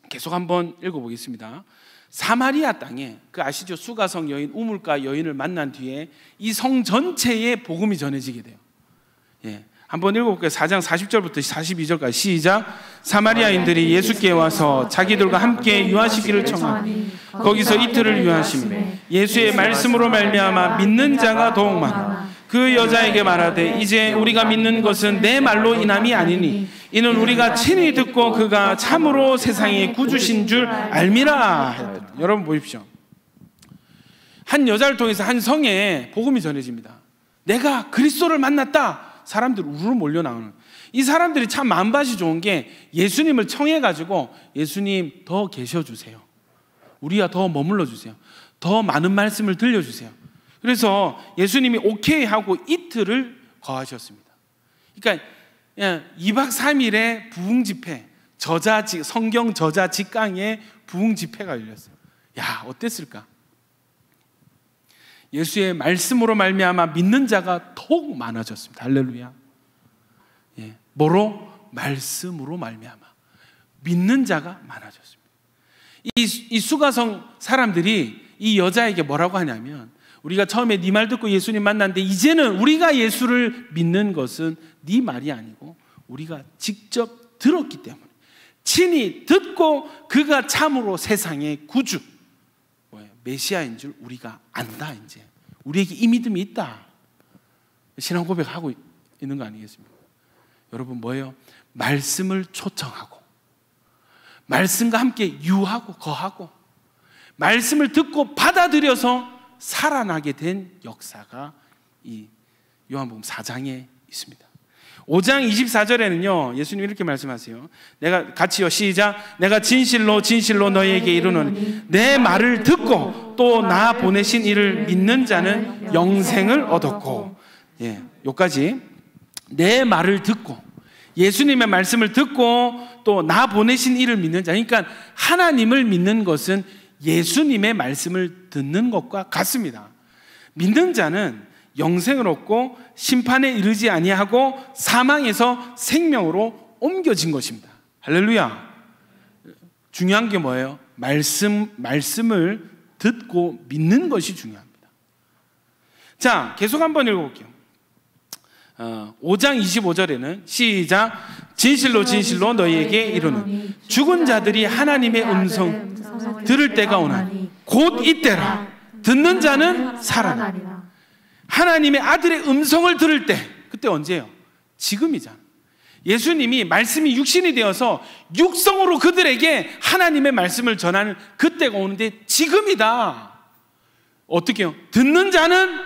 계속 한번 읽어보겠습니다. 사마리아 땅에, 그 아시죠? 수가성 여인, 우물가 여인을 만난 뒤에 이 성 전체에 복음이 전해지게 돼요. 한번 읽어볼게요. 4장 40절부터 42절까지 시작. 사마리아인들이 예수께 와서 자기들과 함께 유하시기를 청하니 거기서 이틀을 유하시며 예수의 말씀으로 말미암아 믿는 자가 더욱 많아 그 여자에게 말하되 이제 우리가 믿는 것은 내 말로 인함이 아니니 이는 우리가 친히 듣고 그가 참으로 세상의 구주신 줄 알미라. 여러분 보십시오. 한 여자를 통해서 한 성에 복음이 전해집니다. 내가 그리스도를 만났다. 사람들 우르르 몰려 나오는. 이 사람들이 참 마음밭이 좋은 게 예수님을 청해가지고 예수님 더 계셔주세요. 우리가 더 머물러 주세요. 더 많은 말씀을 들려주세요. 그래서 예수님이 오케이 하고 이틀을 거하셨습니다. 그러니까 2박 3일의 부흥 집회, 성경 저자 직강의 부흥 집회가 열렸어요. 야, 어땠을까? 예수의 말씀으로 말미암아 믿는 자가 더욱 많아졌습니다. 할렐루야. 뭐로? 말씀으로 말미암아 믿는 자가 많아졌습니다. 이 수가성 사람들이 이 여자에게 뭐라고 하냐면, 우리가 처음에 네 말 듣고 예수님 만났는데 이제는 우리가 예수를 믿는 것은 네 말이 아니고 우리가 직접 들었기 때문에, 친히 듣고 그가 참으로 세상의 구주, 메시아인 줄 우리가 안다. 이제 우리에게 이 믿음이 있다. 신앙 고백하고 있는 거 아니겠습니까? 여러분 뭐예요? 말씀을 초청하고 말씀과 함께 유하고 거하고 말씀을 듣고 받아들여서 살아나게 된 역사가 이 요한복음 4장에 있습니다. 5장 24절에는요 예수님이 이렇게 말씀하세요. 내가 같이요 시작. 내가 진실로 진실로 너희에게 이르노니 내 말을 듣고 또 나 보내신 이를 믿는 자는 영생을 얻었고, 여기까지 내 말을 듣고 예수님의 말씀을 듣고 또 나 보내신 이를 믿는 자, 그러니까 하나님을 믿는 것은 예수님의 말씀을 듣는 것과 같습니다. 믿는 자는 영생을 얻고 심판에 이르지 아니하고 사망에서 생명으로 옮겨진 것입니다. 할렐루야. 중요한 게 뭐예요? 말씀을 듣고 믿는 것이 중요합니다. 자, 계속 한번 읽어볼게요. 5장 25절에는 시작. 진실로 진실로 너희에게 이르노니 죽은 자들이 하나님의 음성 들을 때가 오나니 곧 이때라. 듣는 자는 살아나리라. 하나님의 아들의 음성을 들을 때, 그때 언제예요? 지금이잖아. 예수님이 말씀이 육신이 되어서 육성으로 그들에게 하나님의 말씀을 전하는 그때가 오는데 지금이다. 어떻게 해요? 듣는 자는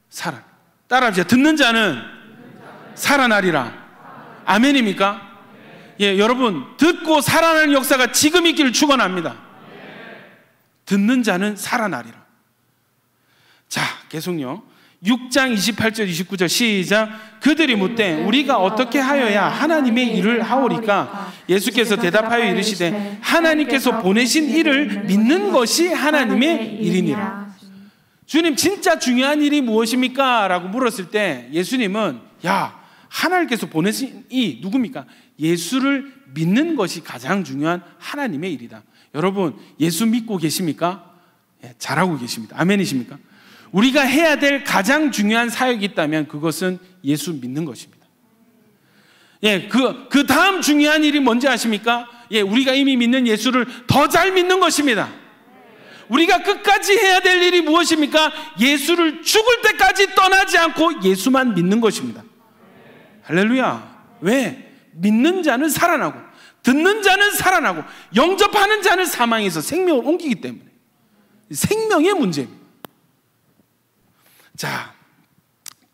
살아. 따라합시다. 듣는 자는 살아나리라. 아멘입니까? 여러분 듣고 살아나는 역사가 지금 있기를 축원합니다. 듣는 자는 살아나리라. 자, 계속요. 6장 28절 29절 시작. 그들이 묻되 우리가 어떻게 하여야 하나님의 일을 하오리까? 예수께서 대답하여 이르시되 하나님께서 보내신 일을 믿는 것이 하나님의 일이니라. 주님, 진짜 중요한 일이 무엇입니까? 라고 물었을 때 예수님은 하나님께서 보내신 이 누굽니까? 예수를 믿는 것이 가장 중요한 하나님의 일이다. 여러분, 예수 믿고 계십니까? 잘하고 계십니다. 아멘이십니까? 우리가 해야 될 가장 중요한 사역이 있다면 그것은 예수 믿는 것입니다. 그 다음 중요한 일이 뭔지 아십니까? 우리가 이미 믿는 예수를 더 잘 믿는 것입니다. 우리가 끝까지 해야 될 일이 무엇입니까? 예수를 죽을 때까지 떠나지 않고 예수만 믿는 것입니다. 할렐루야. 왜? 믿는 자는 살아나고 듣는 자는 살아나고 영접하는 자는 사망에서 생명을 옮기기 때문에 생명의 문제입니다. 자,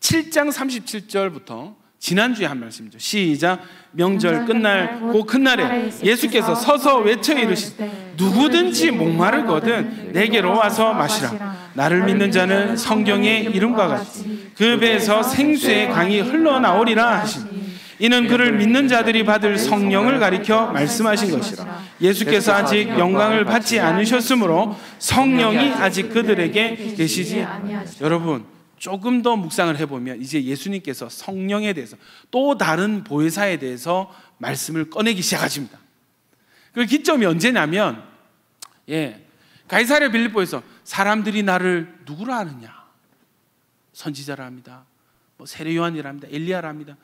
7장 37절부터 지난주에 한 말씀이죠. 시작. 명절 끝날 그 그날에 예수께서 서서 외쳐 이르시되 누구든지 목마르거든 내게로 와서 마시라. 나를 믿는 자는 성경의 이름과 같이 그 배에서 생수의 강이 흘러나오리라 하시니 이는 그를 믿는 자들이 받을 성령을 가리켜 말씀하신 것이라. 예수께서 아직 영광을 받지 않으셨으므로 성령이 아직 그들에게 계시지 아니하시라. 여러분, 조금 더 묵상을 해보면 이제 예수님께서 성령에 대해서 또 다른 보혜사에 대해서 말씀을 꺼내기 시작하십니다. 그 기점이 언제냐면 가이사랴 빌립보에서 사람들이 나를 누구라 하느냐? 선지자라 합니다. 뭐 세례 요한이라 합니다. 엘리야라 합니다.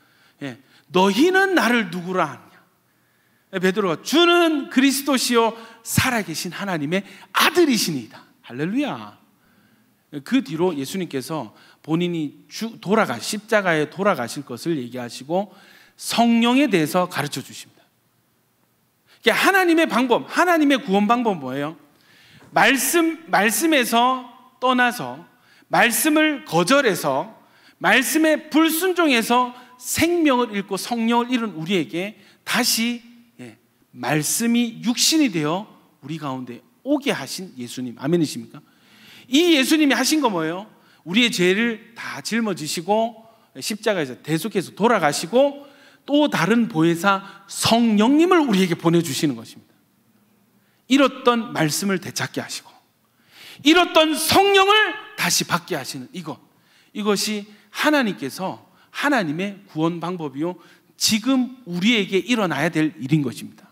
너희는 나를 누구라 하느냐? 베드로가 주는 그리스도시요 살아계신 하나님의 아들이시니이다. 할렐루야. 그 뒤로 예수님께서 본인이 십자가에 돌아가실 것을 얘기하시고 성령에 대해서 가르쳐 주십니다. 하나님의 방법, 하나님의 구원 방법은 뭐예요? 말씀에서 떠나서 말씀을 거절해서 말씀에 불순종해서 생명을 잃고 성령을 잃은 우리에게 다시 말씀이 육신이 되어 우리 가운데 오게 하신 예수님. 아멘이십니까? 이 예수님이 하신 거 뭐예요? 우리의 죄를 다 짊어지시고 십자가에서 대속해서 돌아가시고 또 다른 보혜사 성령님을 우리에게 보내주시는 것입니다. 잃었던 말씀을 되찾게 하시고 잃었던 성령을 다시 받게 하시는 이것이 하나님께서 하나님의 구원 방법이요 지금 우리에게 일어나야 될 일인 것입니다.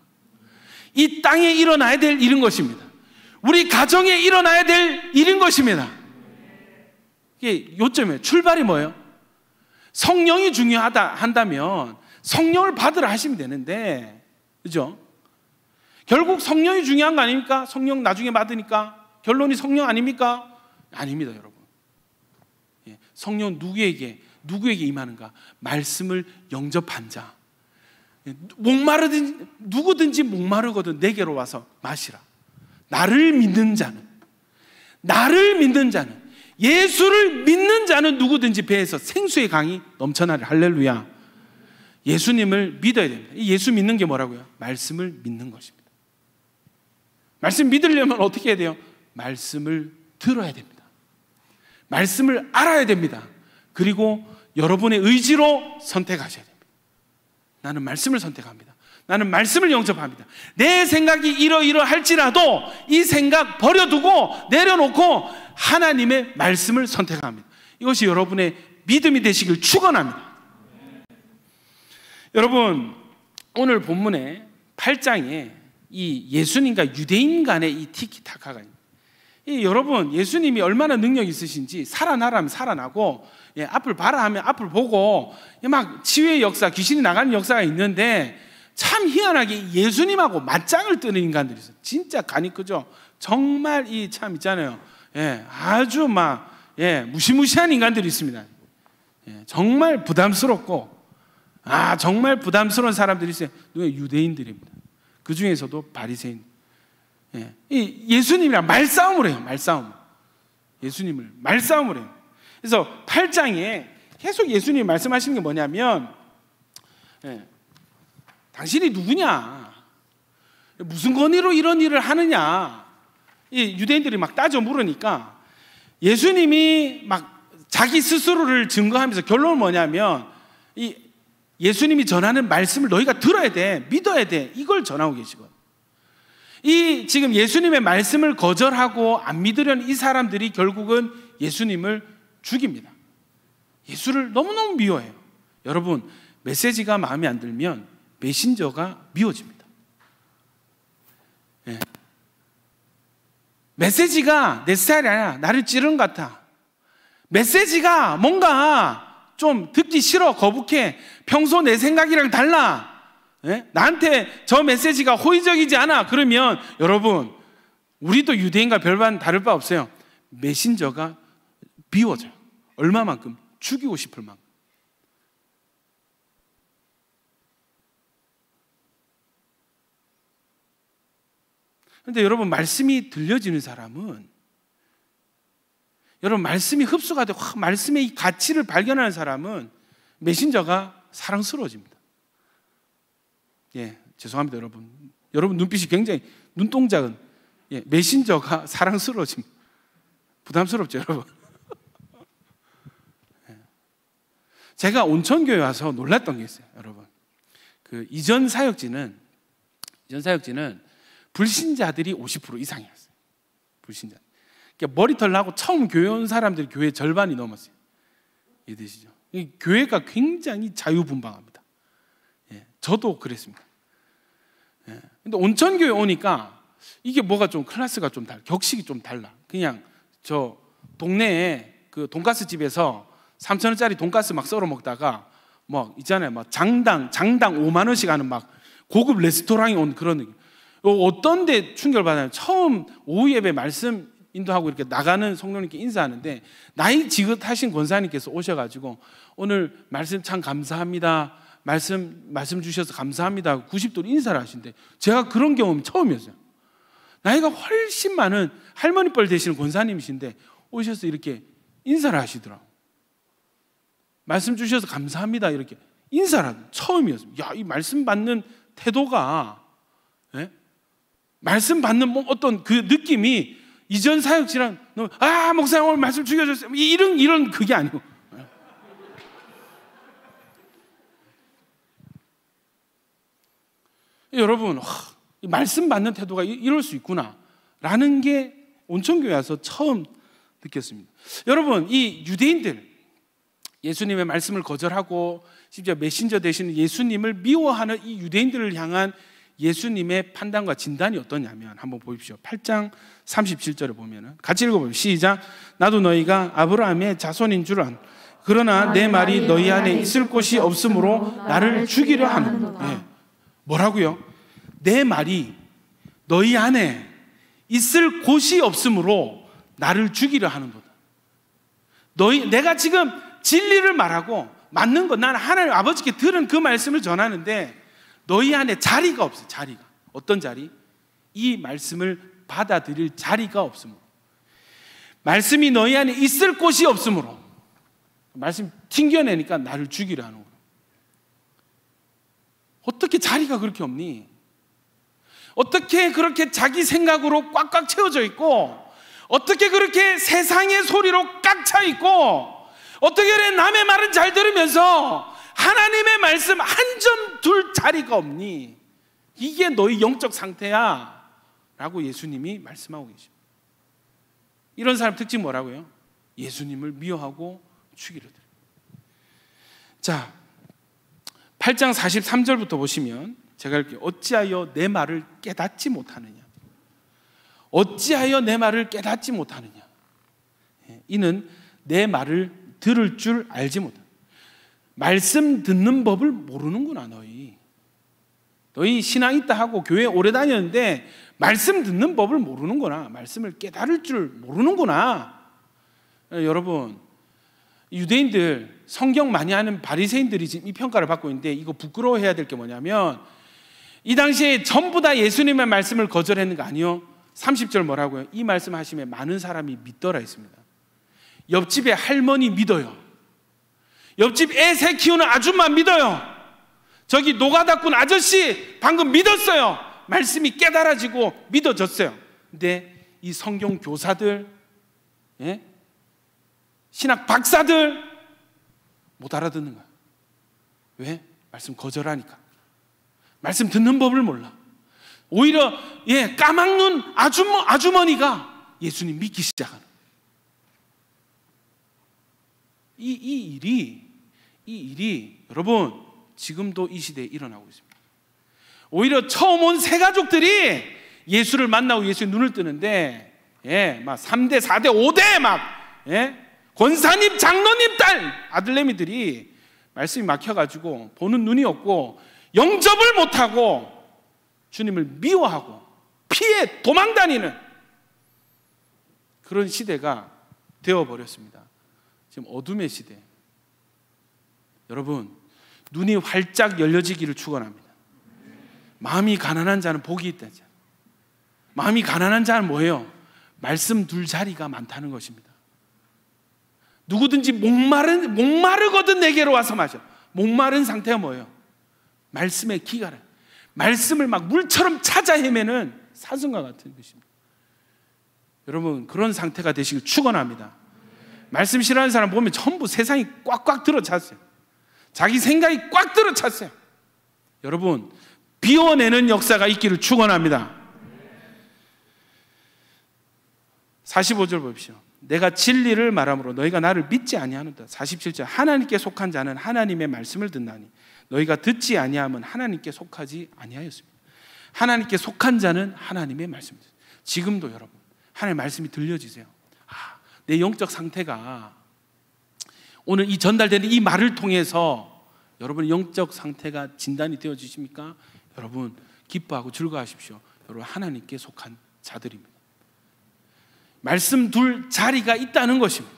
이 땅에 일어나야 될 일인 것입니다. 우리 가정에 일어나야 될 일인 것입니다. 이게 요점이에요. 출발이 뭐예요? 성령이 중요하다 한다면 성령을 받으라 하시면 되는데, 그죠? 결국 성령이 중요한 거 아닙니까? 성령 나중에 받으니까 결론이 성령 아닙니까? 아닙니다, 여러분. 성령 누구에게 임하는가? 말씀을 영접한 자. 누구든지 목마르거든 내게로 와서 마시라. 나를 믿는 자는 예수를 믿는 자는 누구든지 배에서 생수의 강이 넘쳐나리. 할렐루야. 예수님을 믿어야 됩니다. 예수 믿는 게 뭐라고요? 말씀을 믿는 것입니다. 말씀 믿으려면 어떻게 해야 돼요? 말씀을 들어야 됩니다. 말씀을 알아야 됩니다. 그리고 여러분의 의지로 선택하셔야 됩니다. 나는 말씀을 선택합니다. 나는 말씀을 영접합니다. 내 생각이 이러이러할지라도 이 생각 버려두고 내려놓고 하나님의 말씀을 선택합니다. 이것이 여러분의 믿음이 되시길 축원합니다. 여러분, 오늘 본문의 8장에 이 예수님과 유대인 간의 이 티키타카가 있습니다. 여러분, 예수님이 얼마나 능력이 있으신지 살아나라면 살아나고 앞을 봐라 하면 앞을 보고 막 치유의 역사, 귀신이 나가는 역사가 있는데 참 희한하게 예수님하고 맞짱을 뜨는 인간들이 있어요. 진짜 간이 크죠. 정말 이 참 있잖아요. 아주 막 무시무시한 인간들이 있습니다. 정말 부담스럽고 정말 부담스러운 사람들이 있어요. 유대인들입니다. 그 중에서도 바리새인. 예수님이랑 말싸움을 해요. 예수님을 말싸움을 해요. 그래서 8장에 계속 예수님이 말씀하시는 게 뭐냐면 당신이 누구냐? 무슨 권위로 이런 일을 하느냐? 이 유대인들이 막 따져 물으니까 예수님이 막 자기 스스로를 증거하면서 결론은 뭐냐면 이 예수님이 전하는 말씀을 너희가 들어야 돼, 믿어야 돼, 이걸 전하고 계시거든요. 이 지금 예수님의 말씀을 거절하고 안 믿으려는 이 사람들이 결국은 예수님을 죽입니다. 예수를 너무너무 미워해요. 여러분, 메시지가 마음에 안 들면 메신저가 미워집니다. 메시지가 내 스타일이 아니야. 나를 찌르는 것 같아. 메시지가 뭔가 좀 듣기 싫어, 거북해. 평소 내 생각이랑 달라. 나한테 저 메시지가 호의적이지 않아. 그러면 여러분, 우리도 유대인과 별반 다를 바 없어요. 메신저가 비워져요. 얼마만큼? 죽이고 싶을 만큼. 그런데 여러분, 말씀이 들려지는 사람은, 여러분, 말씀이 흡수가 되고 말씀의 이 가치를 발견하는 사람은 메신저가 사랑스러워집니다. 예, 죄송합니다, 여러분. 여러분 눈빛이 굉장히, 눈동작은, 예, 메신저가 사랑스러워집니다. 부담스럽죠, 여러분? 예. 제가 온천교회 와서 놀랐던 게 있어요, 여러분. 그 이전 사역지는 불신자들이 50% 이상이었어요. 불신자. 그러니까 머리털 나고 처음 교회 온 사람들이 교회 절반이 넘었어요. 이해되시죠? 교회가 굉장히 자유분방합니다. 예, 저도 그랬습니다. 예, 근데 온천교회 오니까 이게 뭐가 좀 클래스가 좀 달라, 격식이 좀 달라. 그냥 저 동네에 그 돈가스 집에서 3,000원짜리 돈가스 막 썰어 먹다가 뭐 있잖아요, 막 장당 5만 원씩 하는 막 고급 레스토랑에 온 그런 느낌. 어떤 데 충격을 받아요. 처음 오후 예배 말씀 인도하고 이렇게 나가는 성도님께 인사하는데 나이 지긋하신 권사님께서 오셔가지고 오늘 말씀 참 감사합니다, 말씀 주셔서 감사합니다 90도로 인사를 하신대. 제가 그런 경험이 처음이었어요. 나이가 훨씬 많은 할머니 뻘 되시는 권사님이신데 오셔서 이렇게 인사를 하시더라고. 말씀 주셔서 감사합니다 이렇게 인사를 하던 처음이었어요. 야, 이 말씀 받는 태도가, 예? 말씀 받는 뭐 어떤 그 느낌이 이전 사역지랑 목사님 오늘 말씀 죽여줬어요 이런 그게 아니고, 여러분, 이 말씀 받는 태도가 이럴 수 있구나 라는 게 온천교회 와서 처음 느꼈습니다. 여러분, 이 유대인들 예수님의 말씀을 거절하고 심지어 메신저 되시는 예수님을 미워하는 이 유대인들을 향한 예수님의 판단과 진단이 어떠냐면 한번 보십시오. 8장 37절을 보면은 같이 읽어보면 시작. 나도 너희가 아브라함의 자손인 줄 안, 그러나 내 말이 너희 안에 있을 곳이 없으므로 나를 죽이려 하는도다. 네. 뭐라고요? 내 말이 너희 안에 있을 곳이 없으므로 나를 죽이려 하는도다. 내가 지금 진리를 말하고 맞는 것, 나는 하나님 아버지께 들은 그 말씀을 전하는데 너희 안에 자리가 없어. 자리가. 어떤 자리? 이 말씀을 받아들일 자리가 없으므로, 말씀이 너희 안에 있을 곳이 없으므로, 말씀 튕겨내니까 나를 죽이려 하는 거예요. 어떻게 자리가 그렇게 없니? 어떻게 그렇게 자기 생각으로 꽉꽉 채워져 있고, 어떻게 그렇게 세상의 소리로 꽉 차 있고, 어떻게 그래 남의 말은 잘 들으면서 하나님의 말씀 한 점 둘 자리가 없니? 이게 너희 영적 상태야 라고 예수님이 말씀하고 계십니다. 이런 사람 특징 뭐라고요? 예수님을 미워하고 죽이려 들어요. 자, 8장 43절부터 보시면 제가 이렇게 어찌하여 내 말을 깨닫지 못하느냐, 어찌하여 내 말을 깨닫지 못하느냐, 이는 내 말을 들을 줄 알지 못한다. 말씀 듣는 법을 모르는구나. 너희 신앙 있다 하고 교회 오래 다녔는데 말씀 듣는 법을 모르는구나. 말씀을 깨달을 줄 모르는구나. 여러분, 유대인들 성경 많이 하는 바리새인들이 지금 이 평가를 받고 있는데 이거 부끄러워해야 될 게 뭐냐면 이 당시에 전부 다 예수님의 말씀을 거절했는 거 아니요? 30절 뭐라고요? 이 말씀 하심에 많은 사람이 믿더라 했습니다. 옆집에 할머니 믿어요. 옆집 애 새 키우는 아줌마 믿어요. 저기 노가다 꾼 아저씨 방금 믿었어요. 말씀이 깨달아지고 믿어졌어요. 근데 이 성경 교사들, 예? 신학 박사들 못 알아듣는 거야. 왜? 말씀 거절하니까. 말씀 듣는 법을 몰라. 오히려 까막눈 아주머니가 예수님 믿기 시작하는. 이 일이 여러분 지금도 이 시대에 일어나고 있습니다. 오히려 처음 온 새 가족들이 예수를 만나고 예수의 눈을 뜨는데, 막 3대, 4대, 5대 막, 권사님, 장로님 딸, 아들내미들이 말씀이 막혀가지고 보는 눈이 없고 영접을 못하고 주님을 미워하고 피해 도망다니는 그런 시대가 되어버렸습니다. 지금 어둠의 시대. 여러분, 눈이 활짝 열려지기를 축원합니다. 마음이 가난한 자는 복이 있다. 마음이 가난한 자는 뭐예요? 말씀 둘 자리가 많다는 것입니다. 누구든지 목마르거든 내게로 와서 마셔. 목마른 상태가 뭐예요? 말씀의 기가라. 말씀을 막 물처럼 찾아 헤매는 사슴과 같은 것입니다. 여러분, 그런 상태가 되시길 축원합니다. 말씀 싫어하는 사람 보면 전부 세상이 꽉꽉 들어찼어요. 자기 생각이 꽉 들어찼어요. 여러분, 비워내는 역사가 있기를 축원합니다. 45절 보십시오. 내가 진리를 말함으로 너희가 나를 믿지 아니하는다. 47절. 하나님께 속한 자는 하나님의 말씀을 듣나니 너희가 듣지 아니함은 하나님께 속하지 아니하였습니다. 하나님께 속한 자는 하나님의 말씀입니다. 지금도 여러분, 하나님의 말씀이 들려지세요. 내 영적 상태가 오늘 이 전달되는 이 말을 통해서 여러분의 영적 상태가 진단이 되어지십니까? 여러분, 기뻐하고 즐거워하십시오. 여러분, 하나님께 속한 자들입니다. 말씀 둘 자리가 있다는 것입니다.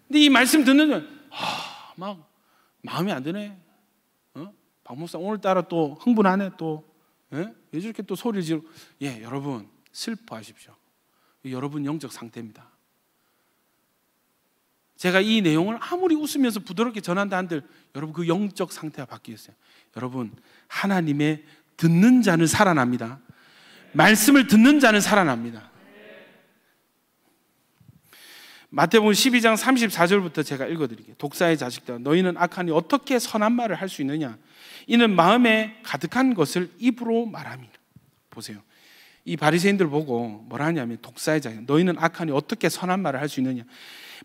근데 이 말씀 듣는 막 마음이 안 드네. 박 목사 오늘따라 또 흥분하네. 또 왜 저렇게 또 소리를 지르고. 여러분, 슬퍼하십시오. 여러분 영적 상태입니다. 제가 이 내용을 아무리 웃으면서 부드럽게 전한다 한들 여러분 그 영적 상태가 바뀌었어요. 여러분, 하나님의 듣는 자는 살아납니다. 말씀을 듣는 자는 살아납니다. 마태복음 12장 34절부터 제가 읽어드릴게요. 독사의 자식들아, 너희는 악하니 어떻게 선한 말을 할 수 있느냐? 이는 마음에 가득한 것을 입으로 말함이라. 보세요. 이 바리새인들 보고 뭐라 하냐면, 독사의 자식, 너희는 악하니 어떻게 선한 말을 할 수 있느냐?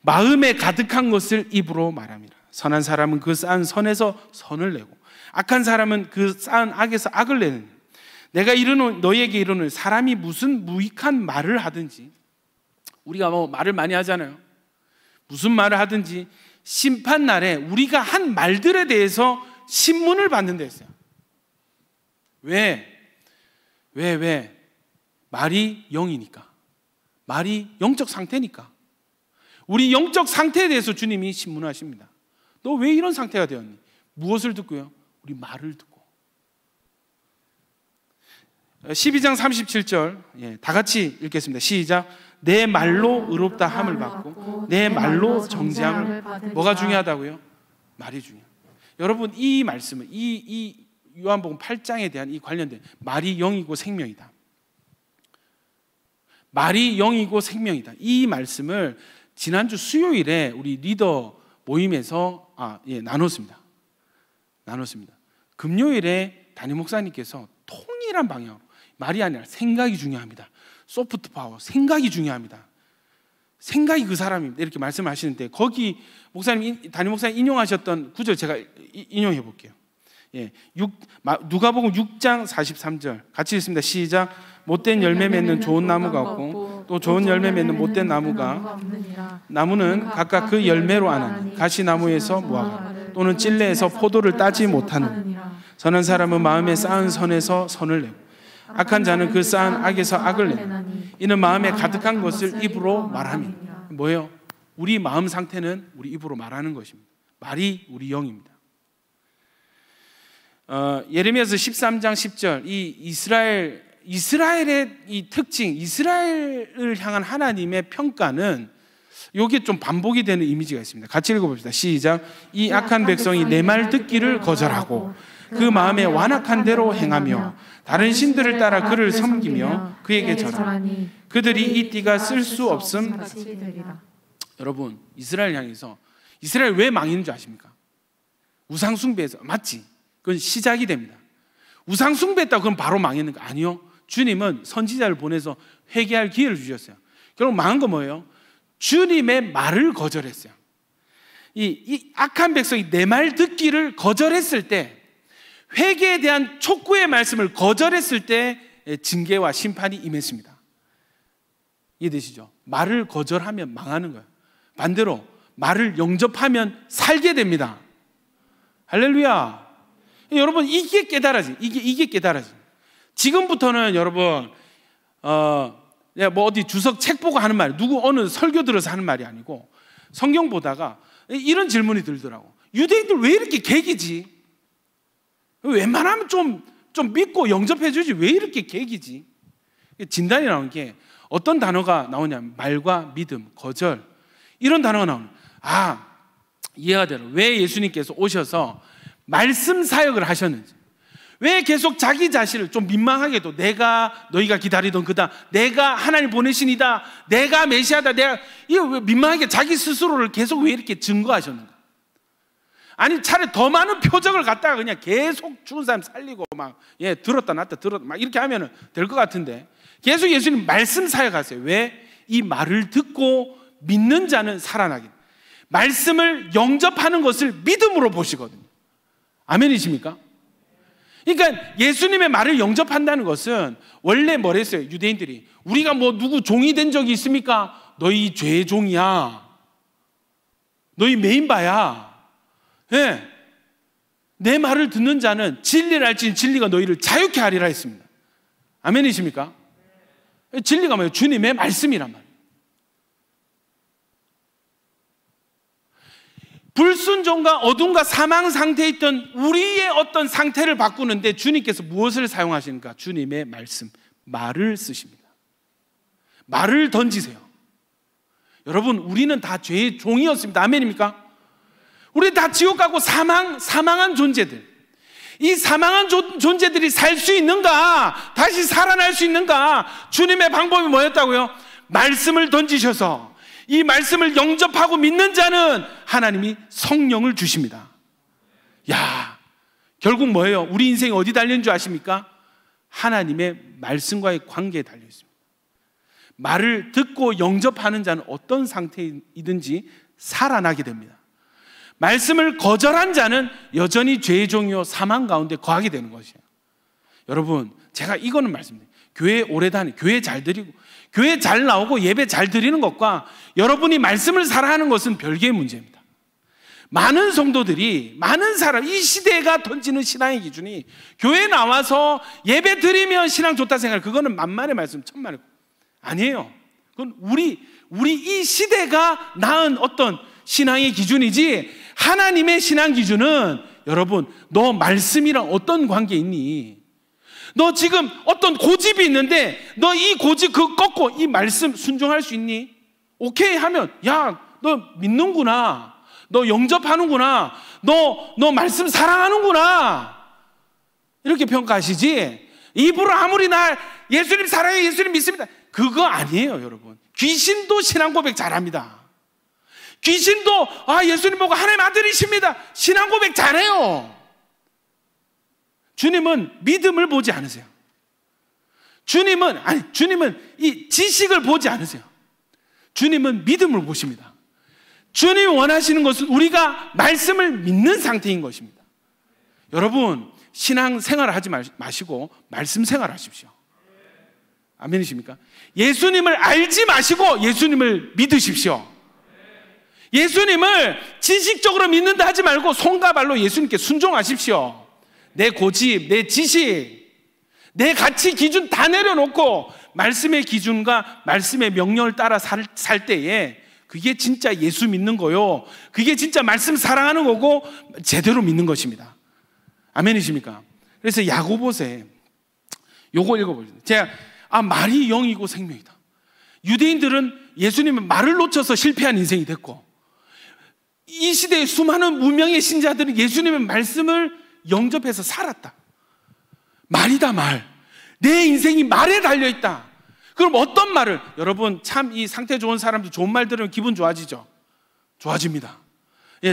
마음에 가득한 것을 입으로 말함이라. 선한 사람은 그 쌓은 선에서 선을 내고 악한 사람은 그 쌓은 악에서 악을 내는. 내가 너희에게 이르노니 사람이 무슨 무익한 말을 하든지, 우리가 뭐 말을 많이 하잖아요. 무슨 말을 하든지 심판날에 우리가 한 말들에 대해서 신문을 받는다 했어요. 왜? 말이 영이니까. 말이 영적 상태니까. 우리 영적 상태에 대해서 주님이 신문하십니다. 너 왜 이런 상태가 되었니? 무엇을 듣고요? 우리 말을 듣고. 12장 37절 다 같이 읽겠습니다. 시작. 내 말로 의롭다 함을 받고 내 말로 정죄함을 받고. 뭐가 중요하다고요? 말이 중요해요. 여러분, 이 말씀은 이 요한복음 8장에 대한 이 관련된 말이 영이고 생명이다. 말이 영이고 생명이다. 이 말씀을 지난주 수요일에 우리 리더 모임에서 나눴습니다. 금요일에 담임 목사님께서 통일한 방향으로, 말이 아니라 생각이 중요합니다. 소프트 파워, 생각이 중요합니다. 생각이 그 사람입니다. 이렇게 말씀을 하시는데, 거기 담임 목사님 인용하셨던 구절 제가 인용해 볼게요. 누가복음 6장 43절 같이 읽습니다. 시작. 못된 열매 맺는 좋은 나무가 없고 또 좋은 열매 맺는 못된 나무는 각각 그 열매로 아나니 가시나무에서 무화과 또는 찔레에서 포도를 따지 못하느니 선한 사람은 마음에 쌓은 선에서 선을 내고 악한 자는 그 쌓은 악에서 악을 내니 이는 마음에 가득한 것을 입으로 말함이. 뭐예요? 우리 마음 상태는 우리 입으로 말하는 것입니다. 말이 우리 영입니다. 예레미야서 13장 10절 이 이스라엘의 이 특징, 이스라엘을 향한 하나님의 평가는 이게 좀 반복이 되는 이미지가 있습니다. 같이 읽어봅시다. 시작. 이 악한 백성이 내 말 듣기를 거절하고 그 마음에 완악한 대로 행하며 다른 신들을 따라 그를 섬기며 그에게 절하니 그들이 이 띠가 쓸 수 없음. 여러분, 이스라엘 향해서, 이스라엘 왜 망했는 줄 아십니까? 우상숭배에서. 맞지? 그건 시작이 됩니다. 우상숭배했다고 그럼 바로 망했는 거 아니요. 주님은 선지자를 보내서 회개할 기회를 주셨어요. 결국 망한 거 뭐예요? 주님의 말을 거절했어요. 이 악한 백성이 내 말 듣기를 거절했을 때, 회개에 대한 촉구의 말씀을 거절했을 때 징계와 심판이 임했습니다. 이해되시죠? 말을 거절하면 망하는 거예요. 반대로 말을 영접하면 살게 됩니다. 할렐루야. 여러분, 이게 깨달아지. 이게 깨달아지. 지금부터는 여러분 뭐 어디 주석 책 보고 하는 말이, 누구 어느 설교 들어서 하는 말이 아니고 성경 보다가 이런 질문이 들더라고. 유대인들 왜 이렇게 개기지? 웬만하면 좀 믿고 영접해 주지 왜 이렇게 개기지? 진단이 나오는 게 어떤 단어가 나오냐면 말과 믿음, 거절, 이런 단어가 나오는 거예요. 이해가 되는, 왜 예수님께서 오셔서 말씀 사역을 하셨는지, 왜 계속 자기 자신을 좀 민망하게도 내가 너희가 기다리던 그다, 내가 하나님 보내신 이다, 내가 메시아다, 이거 왜 민망하게 자기 스스로를 계속 왜 이렇게 증거하셨는가? 아니 차라리 더 많은 표적을 갖다가 그냥 계속 죽은 사람 살리고 막 들었다 놨다 들었다 막 이렇게 하면 될 것 같은데, 계속 예수님 말씀 사역하세요. 왜? 이 말을 듣고 믿는 자는 살아나게, 말씀을 영접하는 것을 믿음으로 보시거든요. 아멘이십니까? 그러니까 예수님의 말을 영접한다는 것은 원래 뭐랬어요? 유대인들이 우리가 뭐 누구 종이 된 적이 있습니까? 너희 죄의 종이야, 너희 메인바야. 내 말을 듣는 자는 진리를 알지니 진리가 너희를 자유케 하리라 했습니다. 아멘이십니까? 진리가 뭐예요? 주님의 말씀이란 말이에요. 불순종과 어둠과 사망 상태에 있던 우리의 어떤 상태를 바꾸는데 주님께서 무엇을 사용하시는가? 주님의 말씀, 말을 쓰십니다. 말을 던지세요. 여러분, 우리는 다 죄의 종이었습니다. 아멘입니까? 우리 다 지옥 가고 사망한 존재들, 이 사망한 존재들이 살 수 있는가? 다시 살아날 수 있는가? 주님의 방법이 뭐였다고요? 말씀을 던지셔서 이 말씀을 영접하고 믿는 자는 하나님이 성령을 주십니다. 결국 뭐예요? 우리 인생이 어디 달려있는 줄 아십니까? 하나님의 말씀과의 관계에 달려있습니다. 말을 듣고 영접하는 자는 어떤 상태이든지 살아나게 됩니다. 말씀을 거절한 자는 여전히 죄의 종이요 사망 가운데 거하게 되는 것이에요. 여러분, 제가 이거는 말씀드려요. 교회 오래 다니고 교회 잘 드리고 교회 잘 나오고 예배 잘 드리는 것과 여러분이 말씀을 사랑하는 것은 별개의 문제입니다. 많은 성도들이, 많은 사람, 이 시대가 던지는 신앙의 기준이 교회 나와서 예배 드리면 신앙 좋다 생각해요. 그거는 만만의 말씀, 천만의 아니에요. 그건 우리 이 시대가 낳은 어떤 신앙의 기준이지, 하나님의 신앙 기준은 여러분, 너 말씀이랑 어떤 관계 있니? 너 지금 어떤 고집이 있는데 너 이 고집 그거 꺾고 이 말씀 순종할 수 있니? 오케이 하면 너 믿는구나, 너 영접하는구나, 너 말씀 사랑하는구나, 이렇게 평가하시지, 입으로 아무리 나 예수님 사랑해요, 예수님 믿습니다, 그거 아니에요. 여러분, 귀신도 신앙 고백 잘합니다. 귀신도 예수님 보고 하나님 아들이십니다, 신앙 고백 잘해요. 주님은 믿음을 보지 않으세요. 주님은 이 지식을 보지 않으세요. 주님은 믿음을 보십니다. 주님이 원하시는 것은 우리가 말씀을 믿는 상태인 것입니다. 여러분, 신앙 생활을 하지 마시고 말씀 생활을 하십시오. 아멘이십니까? 예수님을 알지 마시고 예수님을 믿으십시오. 예수님을 지식적으로 믿는다 하지 말고 손과 발로 예수님께 순종하십시오. 내 고집, 내 지식, 내 가치 기준 다 내려놓고 말씀의 기준과 말씀의 명령을 따라 살 때에 그게 진짜 예수 믿는 거요, 그게 진짜 말씀 사랑하는 거고 제대로 믿는 것입니다. 아멘이십니까? 그래서 야고보서에 요거 읽어보세요. 제가 말이 영이고 생명이다. 유대인들은 예수님의 말을 놓쳐서 실패한 인생이 됐고, 이 시대의 수많은 무명의 신자들은 예수님의 말씀을 영접해서 살았다. 말이다, 말. 내 인생이 말에 달려있다. 그럼 어떤 말을? 여러분, 참 이 상태 좋은 사람들 좋은 말 들으면 기분 좋아지죠? 좋아집니다.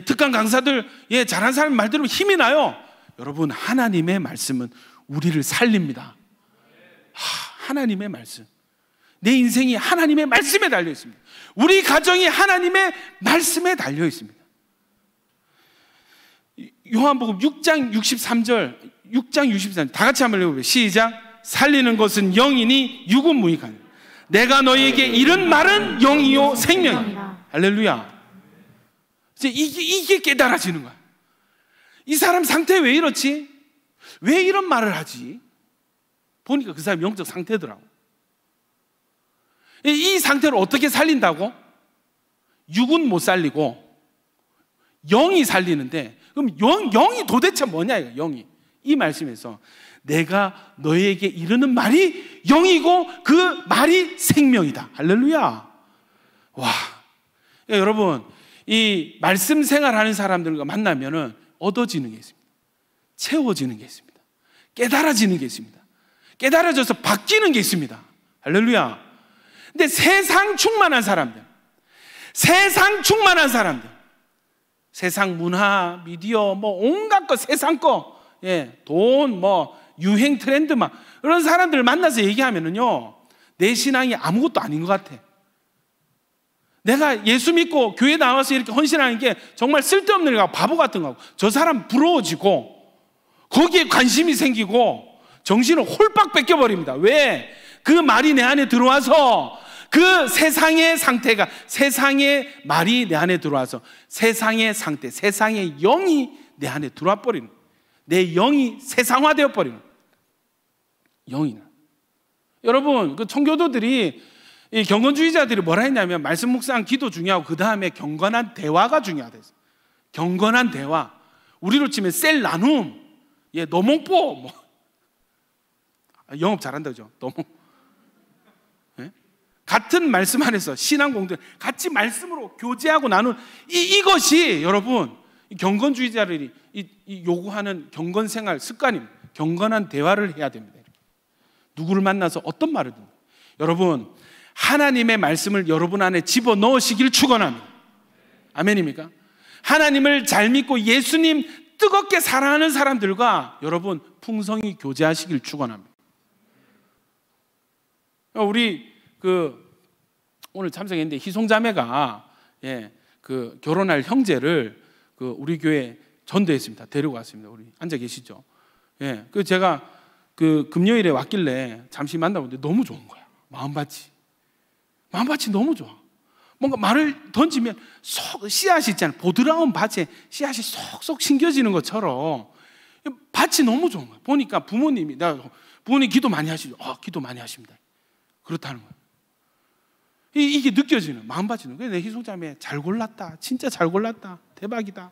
특강 강사들 잘하는 사람 말 들으면 힘이 나요. 여러분, 하나님의 말씀은 우리를 살립니다. 하나님의 말씀, 내 인생이 하나님의 말씀에 달려있습니다. 우리 가정이 하나님의 말씀에 달려있습니다. 요한복음 6장 63절 다 같이 한번 읽어보세요. 시작. 살리는 것은 영이니 육은 무익하니 내가 너희에게 이런 말은 영이요 생명이다. 할렐루야. 이제 이게 깨달아지는 거야. 이 사람 상태 왜 이렇지? 왜 이런 말을 하지? 보니까 그 사람 영적 상태더라고. 이 상태를 어떻게 살린다고? 육은 못 살리고 영이 살리는데, 그럼 영이 도대체 뭐냐, 이거 영이. 이 말씀에서 내가 너에게 이르는 말이 영이고 그 말이 생명이다. 할렐루야. 와, 그러니까 여러분, 이 말씀 생활하는 사람들과 만나면은 얻어지는 게 있습니다. 채워지는 게 있습니다. 깨달아지는 게 있습니다. 깨달아져서 바뀌는 게 있습니다. 할렐루야. 근데 세상 충만한 사람들, 세상 문화, 미디어, 뭐 온갖 거, 세상 거, 돈, 뭐 유행 트렌드 막 그런 사람들을 만나서 얘기하면은요, 내 신앙이 아무것도 아닌 것 같아. 내가 예수 믿고 교회 나와서 이렇게 헌신하는 게 정말 쓸데없는 거, 바보 같은 거고, 저 사람 부러워지고 거기에 관심이 생기고 정신을 홀딱 뺏겨버립니다. 왜? 그 말이 내 안에 들어와서, 그 세상의 상태가, 세상의 말이 내 안에 들어와서 세상의 상태, 세상의 영이 내 안에 들어와 버리는, 내 영이 세상화되어 버리는 영이나. 여러분, 그 청교도들이, 이 경건주의자들이 뭐라 했냐면, 말씀 묵상, 기도 중요하고 그 다음에 경건한 대화가 중요하다 했어요. 경건한 대화, 우리로 치면 셀 나눔, 노몽뽀, 뭐 영업 잘한다, 그죠? 같은 말씀 안에서 신앙 공동 같이 말씀으로 교제하고 나눈 이것이 여러분 경건주의자들이 요구하는 경건 생활 습관입니다. 경건한 대화를 해야 됩니다. 누구를 만나서 어떤 말을 듣는, 여러분 하나님의 말씀을 여러분 안에 집어넣으시길 축원합니다. 아멘입니까? 하나님을 잘 믿고 예수님 뜨겁게 사랑하는 사람들과 여러분 풍성히 교제하시길 축원합니다. 우리 오늘 참석했는데 희송자매가 결혼할 형제를 우리 교회 전도했습니다. 데리고 왔습니다. 우리 앉아 계시죠? 제가 금요일에 왔길래 잠시 만나보는데 너무 좋은 거야. 마음밭이 너무 좋아. 뭔가 말을 던지면 씨앗이 있잖아요. 보드라운 밭에 씨앗이 쏙쏙 심겨지는 것처럼 밭이 너무 좋은 거야. 보니까 부모님 기도 많이 하시죠? 기도 많이 하십니다. 그렇다는 거예요. 이게 느껴지는, 마음밭이 느껴지는. 그래서 내 희송자매 잘 골랐다. 진짜 잘 골랐다. 대박이다.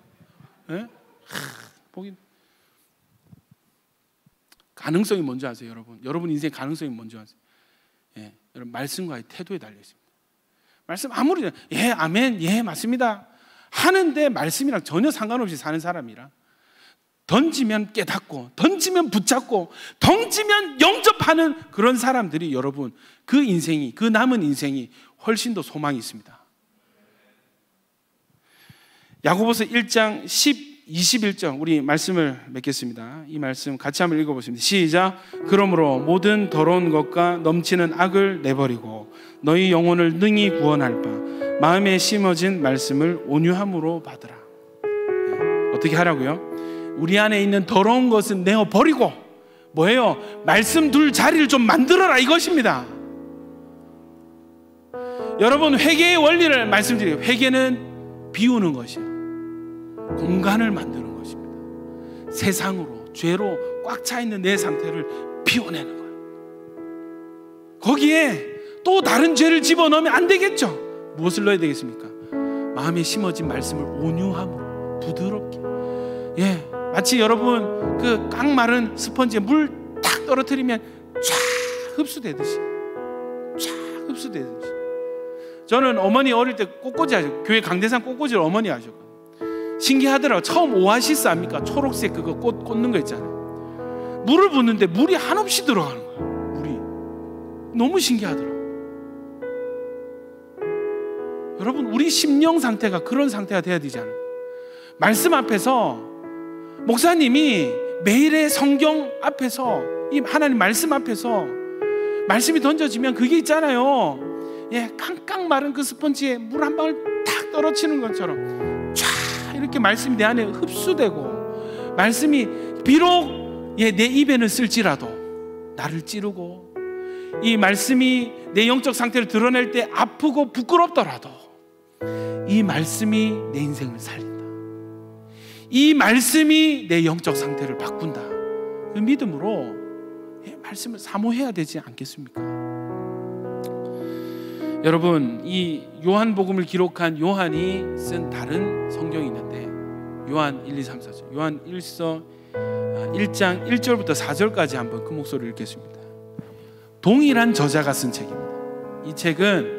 보긴. 가능성이 뭔지 아세요, 여러분? 여러분 인생 가능성이 뭔지 아세요? 여러분 말씀과의 태도에 달려 있습니다. 말씀 아무리 아멘, 맞습니다 하는데 말씀이랑 전혀 상관없이 사는 사람이라, 던지면 깨닫고, 던지면 붙잡고, 던지면 영접하는 그런 사람들이 여러분 그 남은 인생이 훨씬 더 소망이 있습니다. 야고보서 1장 21절 우리 말씀을 맺겠습니다. 이 말씀 같이 한번 읽어보겠습니다. 시작. 그러므로 모든 더러운 것과 넘치는 악을 내버리고 너희 영혼을 능히 구원할 바 마음에 심어진 말씀을 온유함으로 받으라. 어떻게 하라고요? 우리 안에 있는 더러운 것은 내어버리고 뭐예요? 말씀 둘 자리를 좀 만들어라, 이것입니다. 여러분 회개의 원리를 말씀드려요. 회개는 비우는 것이에요. 공간을 만드는 것입니다. 세상으로, 죄로 꽉 차 있는 내 상태를 비워내는 거예요. 거기에 또 다른 죄를 집어넣으면 안 되겠죠. 무엇을 넣어야 되겠습니까? 마음에 심어진 말씀을 온유함으로, 부드럽게. 마치 여러분 깡 마른 스펀지에 물 탁 떨어뜨리면 쫙 흡수되듯이. 저는 어머니 어릴 때 꽃꽂이 하셨고, 교회 강대상 꽃꽂이를 어머니 하셨고, 신기하더라고요. 처음 오아시스 압니까? 초록색 그거 꽃 꽂는 거 있잖아요. 물을 붓는데 물이 한없이 들어가는 거예요. 물이 너무 신기하더라고요. 여러분 우리 심령 상태가 그런 상태가 돼야 되지 않아요? 말씀 앞에서 목사님이 매일의 성경 앞에서, 이 하나님 말씀 앞에서 말씀이 던져지면 그게 있잖아요. 깡깡 마른 그 스펀지에 물 한 방울 탁 떨어지는 것처럼 쫙 이렇게 말씀이 내 안에 흡수되고, 말씀이 비록 내 입에는 쓸지라도 나를 찌르고, 이 말씀이 내 영적 상태를 드러낼 때 아프고 부끄럽더라도 이 말씀이 내 인생을 살린다. 이 말씀이 내 영적 상태를 바꾼다. 그 믿음으로 말씀을 사모해야 되지 않겠습니까? 여러분, 이 요한복음을 기록한 요한이 쓴 다른 성경이 있는데 요한 1, 2, 3, 4절, 요한 1서 1장 1절부터 4절까지 한번 그 목소리를 읽겠습니다. 동일한 저자가 쓴 책입니다. 이 책은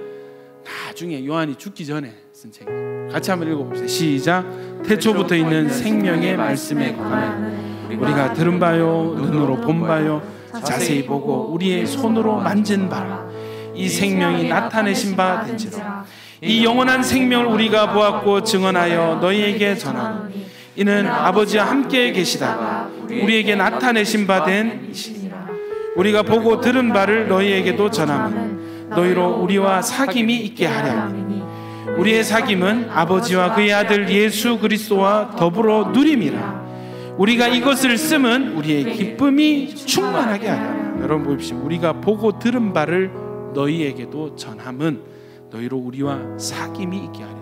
나중에 요한이 죽기 전에 쓴 책입니다. 같이 한번 읽어봅시다. 시작. 태초부터 있는 생명의 말씀에 관하여 우리가 들은 바요, 눈으로 본 바요, 자세히 보고 우리의 손으로 만진 바라. 이 생명이 나타내신 바 된지라. 이 영원한 생명을 우리가 보았고 증언하여 너희에게 전하노니 이는 아버지와 함께 계시다가 우리에게 나타내신 바 된 이시니라. 우리가 보고 들은 바를 너희에게도 전하면 너희로 우리와 사귐이 있게 하려 함이니 우리의 사귐은 아버지와 그의 아들 예수 그리스도와 더불어 누림이라. 우리가 이것을 쓰면 우리의 기쁨이 충만하게 하려. 여러분 보십시오. 우리가 보고 들은 바를 너희에게도 전함은 너희로 우리와 사귐이 있게 하려.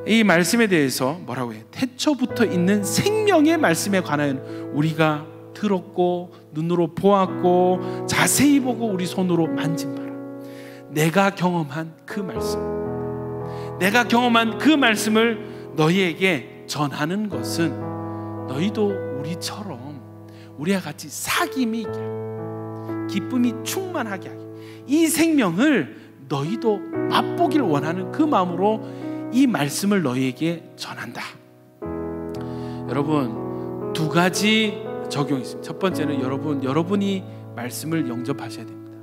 이 말씀에 대해서 뭐라고 해요? 태초부터 있는 생명의 말씀에 관하여 우리가 들었고 눈으로 보았고 자세히 보고 우리 손으로 만진 바라. 내가 경험한 그 말씀, 내가 경험한 그 말씀을 너희에게 전하는 것은 너희도 우리처럼 우리와 같이 사귐이 있게 하고 기쁨이 충만하게 하게, 이 생명을 너희도 맛보길 원하는 그 마음으로 이 말씀을 너희에게 전한다. 여러분, 두 가지 적용이 있습니다. 첫 번째는 여러분이 말씀을 영접하셔야 됩니다.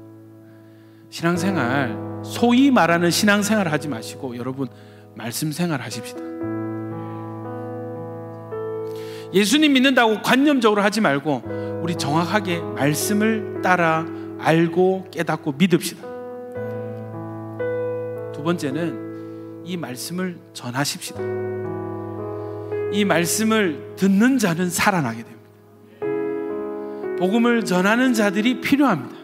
신앙생활, 소위 말하는 신앙생활 하지 마시고 여러분 말씀 생활 하십시다. 예수님 믿는다고 관념적으로 하지 말고 우리 정확하게 말씀을 따라 알고 깨닫고 믿읍시다. 두 번째는 이 말씀을 전하십시다. 이 말씀을 듣는 자는 살아나게 됩니다. 복음을 전하는 자들이 필요합니다.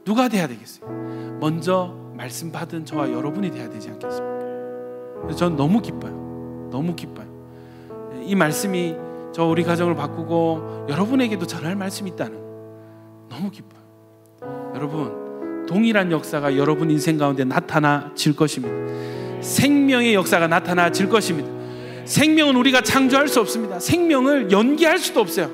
누가 돼야 되겠어요? 먼저 말씀 받은 저와 여러분이 돼야 되지 않겠습니까? 그래서 저는 너무 기뻐요. 너무 기뻐요. 이 말씀이 저 우리 가정을 바꾸고 여러분에게도 전할 말씀이 있다는, 너무 기뻐요. 여러분, 동일한 역사가 여러분 인생 가운데 나타나질 것입니다. 생명의 역사가 나타나질 것입니다. 생명은 우리가 창조할 수 없습니다. 생명을 연기할 수도 없어요.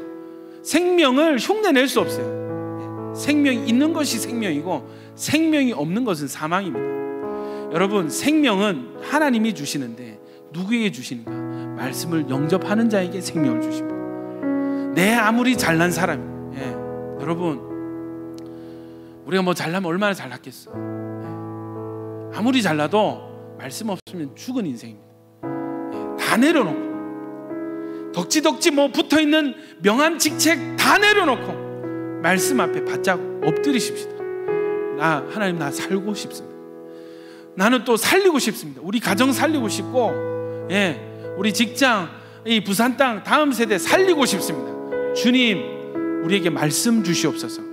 생명을 흉내낼 수 없어요. 생명이 있는 것이 생명이고 생명이 없는 것은 사망입니다. 여러분, 생명은 하나님이 주시는데 누구에게 주시는가? 말씀을 영접하는 자에게 생명을 주십니다. 내 아무리 잘난 사람이, 여러분, 우리가 뭐 잘나면 얼마나 잘났겠어. 아무리 잘나도 말씀 없으면 죽은 인생입니다. 다 내려놓고 덕지덕지 뭐 붙어있는 명함 직책 다 내려놓고 말씀 앞에 바짝 엎드리십시다. 하나님, 나 살고 싶습니다. 나는 또 살리고 싶습니다. 우리 가정 살리고 싶고, 우리 직장, 이 부산 땅 다음 세대 살리고 싶습니다. 주님, 우리에게 말씀 주시옵소서.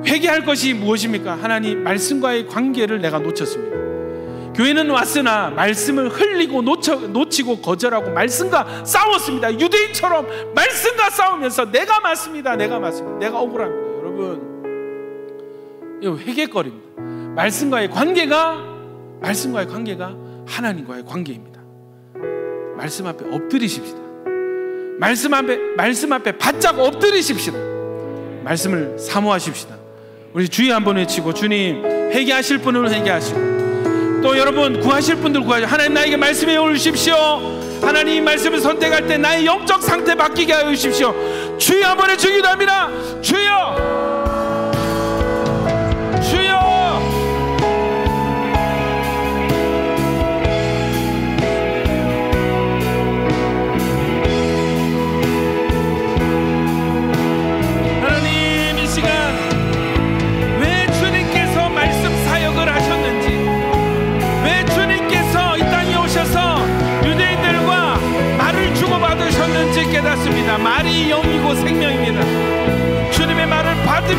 회개할 것이 무엇입니까? 하나님, 말씀과의 관계를 내가 놓쳤습니다. 교회는 왔으나 말씀을 흘리고 놓치고 거절하고 말씀과 싸웠습니다. 유대인처럼 말씀과 싸우면서 내가 맞습니다, 내가 맞습니다, 내가 억울합니다. 여러분, 이거 회개거리입니다. 말씀과의 관계가 하나님과의 관계입니다. 말씀 앞에 엎드리십시다. 말씀 앞에 바짝 엎드리십시다. 말씀을 사모하십시다. 우리 주의 한번 외치고, 주님, 회개하실 분은 회개하시고, 또 여러분 구하실 분들 구하시고, 하나님, 나에게 말씀해 주십시오. 하나님, 이 말씀을 선택할 때 나의 영적 상태 바뀌게 하여 주십시오. 주여 한번 외치기도 합니다. 주여, 주여. 하나님, 이 시간 왜 주님께서 말씀 사역을 하셨는지, 왜 주님께서 이 땅에 오셔서 유대인들과 말을 주고받으셨는지 깨닫습니다. 말이 영이고 생명입니다. 주님의 말을 받으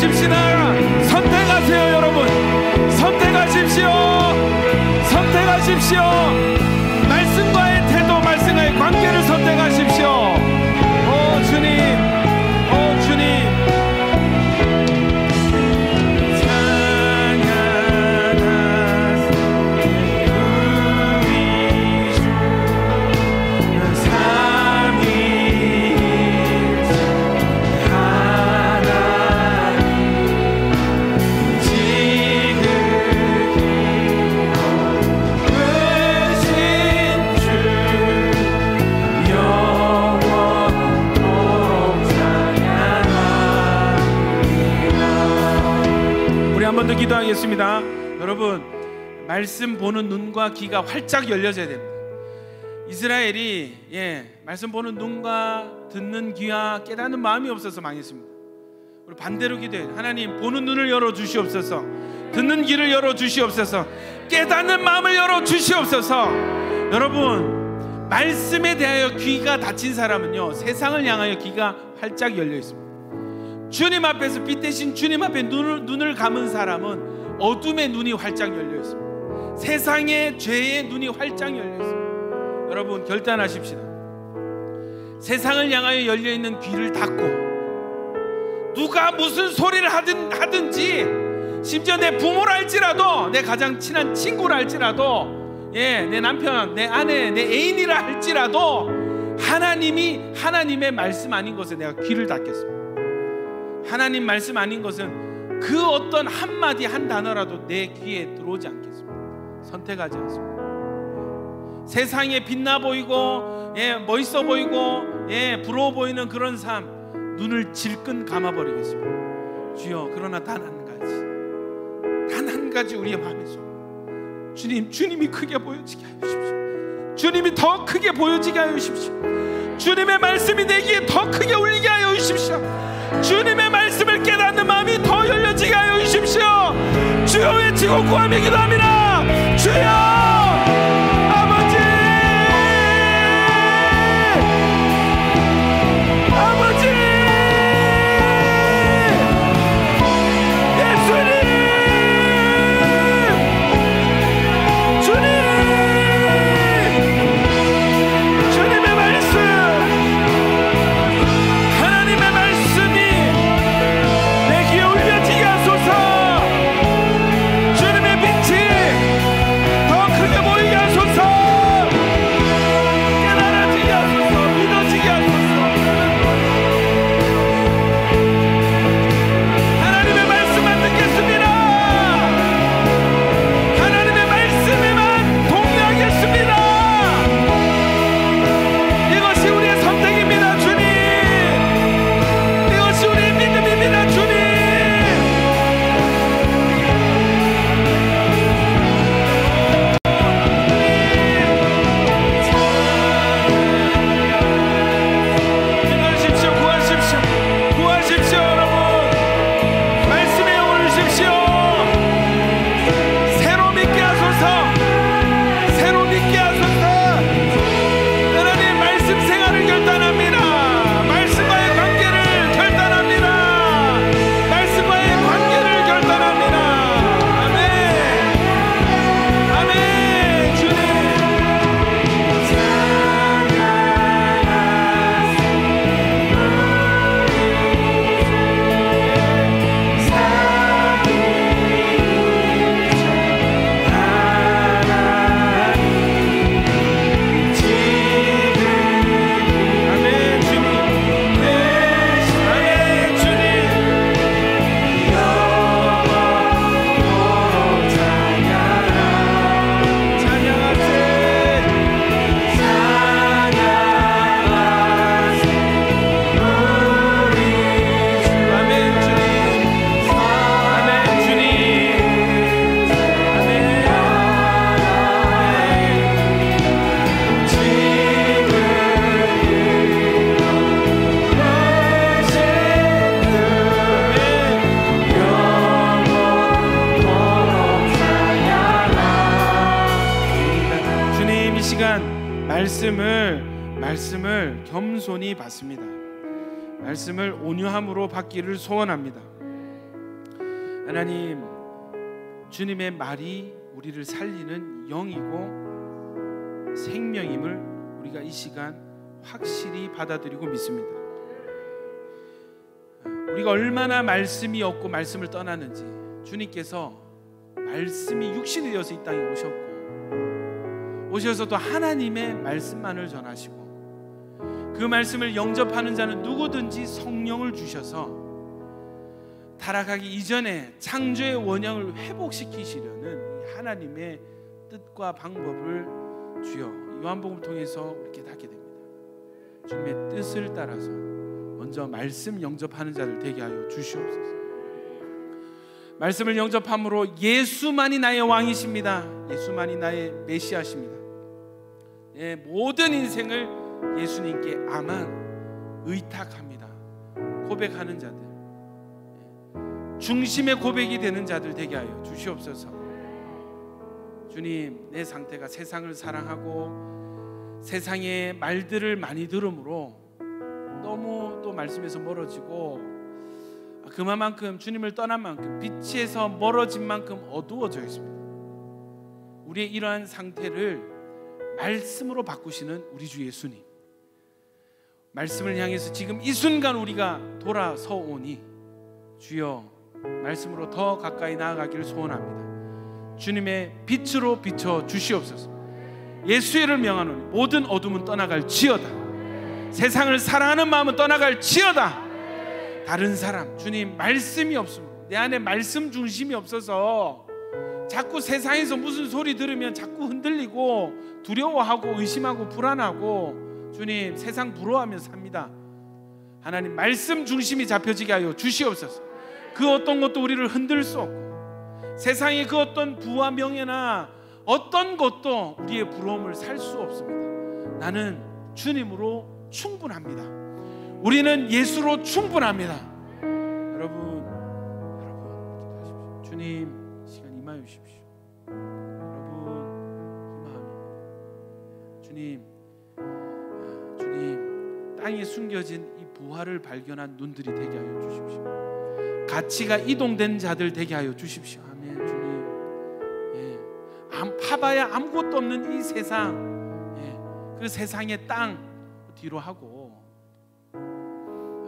선택하십시다. 선택하세요. 여러분 선택하십시오. 선택하십시오. 말씀과의 태도, 말씀과의 관계를 선택하십시오. 오 주님, 오 주님. 더 기도하겠습니다. 여러분 말씀 보는 눈과 귀가 활짝 열려져야 됩니다. 이스라엘이 말씀 보는 눈과 듣는 귀와 깨닫는 마음이 없어서 망했습니다. 우리 반대로 기도해요. 하나님 보는 눈을 열어주시옵소서, 듣는 귀를 열어주시옵소서, 깨닫는 마음을 열어주시옵소서. 여러분 말씀에 대하여 귀가 닫힌 사람은요 세상을 향하여 귀가 활짝 열려 있습니다. 주님 앞에서 빛 대신 주님 앞에 눈을 감은 사람은 어둠의 눈이 활짝 열려 있습니다. 세상의 죄의 눈이 활짝 열려 있습니다. 여러분 결단하십시다. 세상을 향하여 열려 있는 귀를 닫고 누가 무슨 소리를 하든지, 심지어 내 부모라 할지라도, 내 가장 친한 친구라 할지라도, 내 남편, 내 아내, 내 애인이라 할지라도 하나님의 말씀 아닌 것에 내가 귀를 닫겠습니다. 하나님 말씀 아닌 것은 그 어떤 한마디 한 단어라도 내 귀에 들어오지 않겠습니다. 선택하지 않습니다. 세상에 빛나 보이고 멋있어 보이고 부러워 보이는 그런 삶 눈을 질끈 감아버리겠습니다. 주여 그러나 단 한 가지 우리의 마음에서 주님이 크게 보여지게 하여 주십시오. 주님이 더 크게 보여지게 하여 주십시오. 주님의 말씀이 내 귀에 더 크게 울리게 하여 주십시오. 주님의 말씀을 깨닫는 마음이 더 열려지게 하여 주십시오. 주여 외치고 구하며 기도합니다. 주여 아버지, 아버지 예수님, 주님, 주님의 말씀, 하나님의 말씀이 내 귀에 울려지게 하소서. 주님의 빛이 더 크게 보이게 하소서. 깨달아지게 하소서. 믿어지게 하소서. 하나님의 말씀만 듣겠습니다. 하나님의 말씀에만 동의하겠습니다. 이것이 우리의 선택입니다. 주님, 이것이 우리의 믿음입니다. 주님. 기도하십시오. 구하십시오. 구하십시오. 여러분 말씀에 영혼을 주십시오. 새로 믿게 하소서. 새로 믿게 하소서. 하나님 말씀 생활을 결단합니다. 말씀과의 관계를 결단합니다. 말씀과의 관계를 결단합니다. 아멘. 아멘. 주님. 아멘 주님. 아멘 주님. 주님 이 시간 말씀을 겸손히 받습니다. 말씀을 온유함으로 받기를 소원합니다. 하나님, 주님의 말이 우리를 살리는 영이고 생명임을 우리가 이 시간 확실히 받아들이고 믿습니다. 우리가 얼마나 말씀이 없고 말씀을 떠나는지, 주님께서 말씀이 육신이 되어서 이 땅에 오셔서 또 하나님의 말씀만을 전하시고, 그 말씀을 영접하는 자는 누구든지 성령을 주셔서 타락하기 이전에 창조의 원형을 회복시키시려는 하나님의 뜻과 방법을 주여 요한복음을 통해서 우리 깨닫게 됩니다. 주님의 뜻을 따라서 먼저 말씀 영접하는 자들 되게 하여 주시옵소서. 말씀을 영접함으로 예수만이 나의 왕이십니다. 예수만이 나의 메시아십니다. 모든 인생을 예수님께 아만 의탁합니다. 고백하는 자들, 중심의 고백이 되는 자들 되게 하여 주시옵소서. 주님, 내 상태가 세상을 사랑하고 세상의 말들을 많이 들으므로 너무 또 말씀에서 멀어지고, 그만큼 주님을 떠난 만큼, 빛에서 멀어진 만큼 어두워져 있습니다. 우리의 이러한 상태를 말씀으로 바꾸시는 우리 주 예수님, 말씀을 향해서 지금 이 순간 우리가 돌아서 오니 주여 말씀으로 더 가까이 나아가기를 소원합니다. 주님의 빛으로 비춰 주시옵소서. 예수의 이름을 명하노니 모든 어둠은 떠나갈지어다. 세상을 사랑하는 마음은 떠나갈지어다. 다른 사람, 주님 말씀이 없습니다. 내 안에 말씀 중심이 없어서 자꾸 세상에서 무슨 소리 들으면 자꾸 흔들리고 두려워하고 의심하고 불안하고, 주님 세상 부러워하며 삽니다. 하나님 말씀 중심이 잡혀지게 하여 주시옵소서. 그 어떤 것도 우리를 흔들 수 없고, 세상의 그 어떤 부와 명예나 어떤 것도 우리의 부러움을 살 수 없습니다. 나는 주님으로 충분합니다. 우리는 예수로 충분합니다. 여러분 기도하십시오. 주님 시간 임하여 주십시오. 여러분 희망합니다. 주님 땅에 숨겨진 이 부활을 발견한 눈들이 되게 하여 주십시오. 가치가 이동된 자들 되게 하여 주십시오. 아멘. 주님, 파봐야 아무것도 없는 이 세상, 그 세상의 땅 뒤로 하고,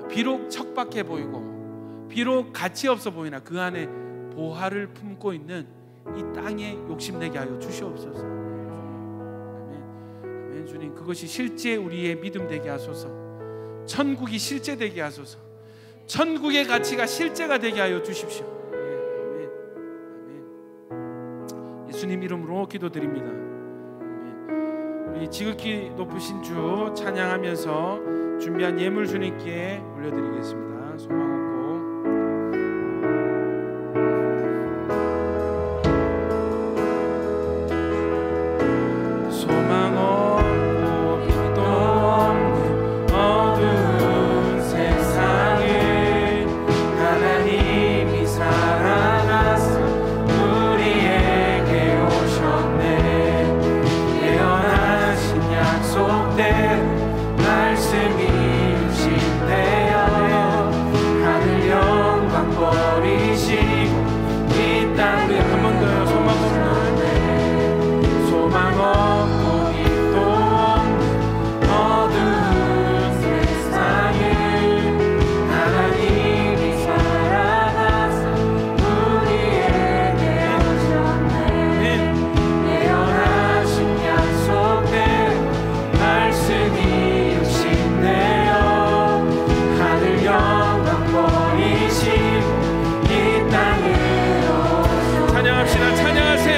비록 척박해 보이고 비록 가치 없어 보이나 그 안에 보화를 품고 있는 이 땅에 욕심내게 하여 주시옵소서. 아멘. 아멘. 주님, 그것이 실제 우리의 믿음 되게 하소서. 천국이 실제 되게 하소서. 천국의 가치가 실제가 되게 하여 주십시오. 아멘. 아멘. 예수님 이름으로 기도드립니다. 아멘. 우리 지극히 높으신 주 찬양하면서 준비한 예물 주님께 올려드리겠습니다. 소망 없고 소망 없고 빛도 없는 어두운 세상에 하나님이 사랑하사 우리에게 오셨네. 예언하신 약속대로 말씀이 유신되어 하늘 영광 버리시고 이 땅에 한 번 더요. 소망 없는 소망 없고 빛도 없는 어두운 세상에 하나님이 사랑하사 우리에게 오셨네. 예언하신 약속대로 말씀이 육신되어 하늘 영광 버리시고 이 땅에 오셨네. 찬양합시다. 찬양하세.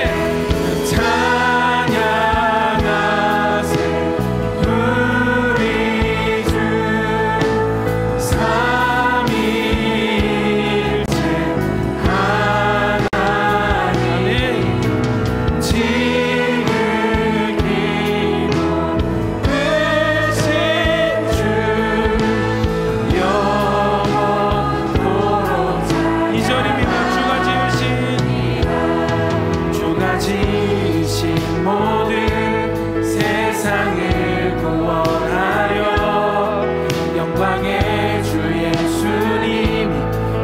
영광의 주 예수님이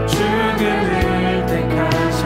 죽음을 택하시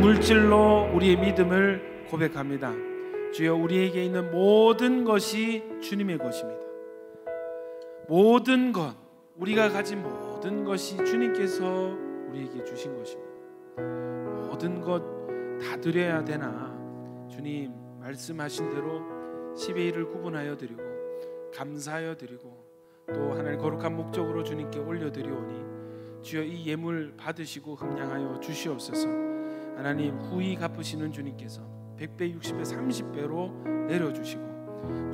물질로 우리의 믿음을 고백합니다. 주여, 우리에게 있는 모든 것이 주님의 것입니다. 모든 것, 우리가 가진 모든 것이 주님께서 우리에게 주신 것입니다. 모든 것 다 드려야 되나? 주님 말씀하신 대로 10의 1을 구분하여 드리고 감사하여 드리고 또 하나님 거룩한 목적으로 주님께 올려드리오니 주여, 이 예물 받으시고 흠량하여 주시옵소서. 하나님, 후히 갚으시는 주님께서 100배, 60배, 30배로 내려주시고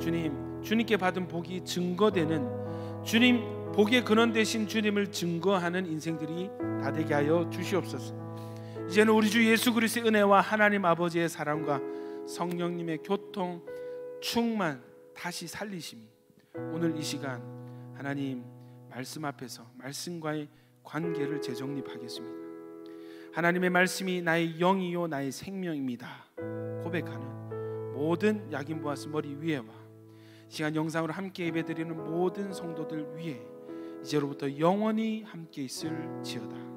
주님께 받은 복이 증거되는, 주님 복의 근원 되신 주님을 증거하는 인생들이 다 되게 하여 주시옵소서. 이제는 우리 주 예수 그리스도의 은혜와 하나님 아버지의 사랑과 성령님의 교통, 충만, 다시 살리심이 오늘 이 시간 하나님 말씀 앞에서 말씀과의 관계를 재정립하겠습니다. 하나님의 말씀이 나의 영이요 나의 생명입니다 고백하는 모든 야긴 보아스 머리 위에와 시간 영상으로 함께 예배드리는 모든 성도들 위에 이제로부터 영원히 함께 있을지어다.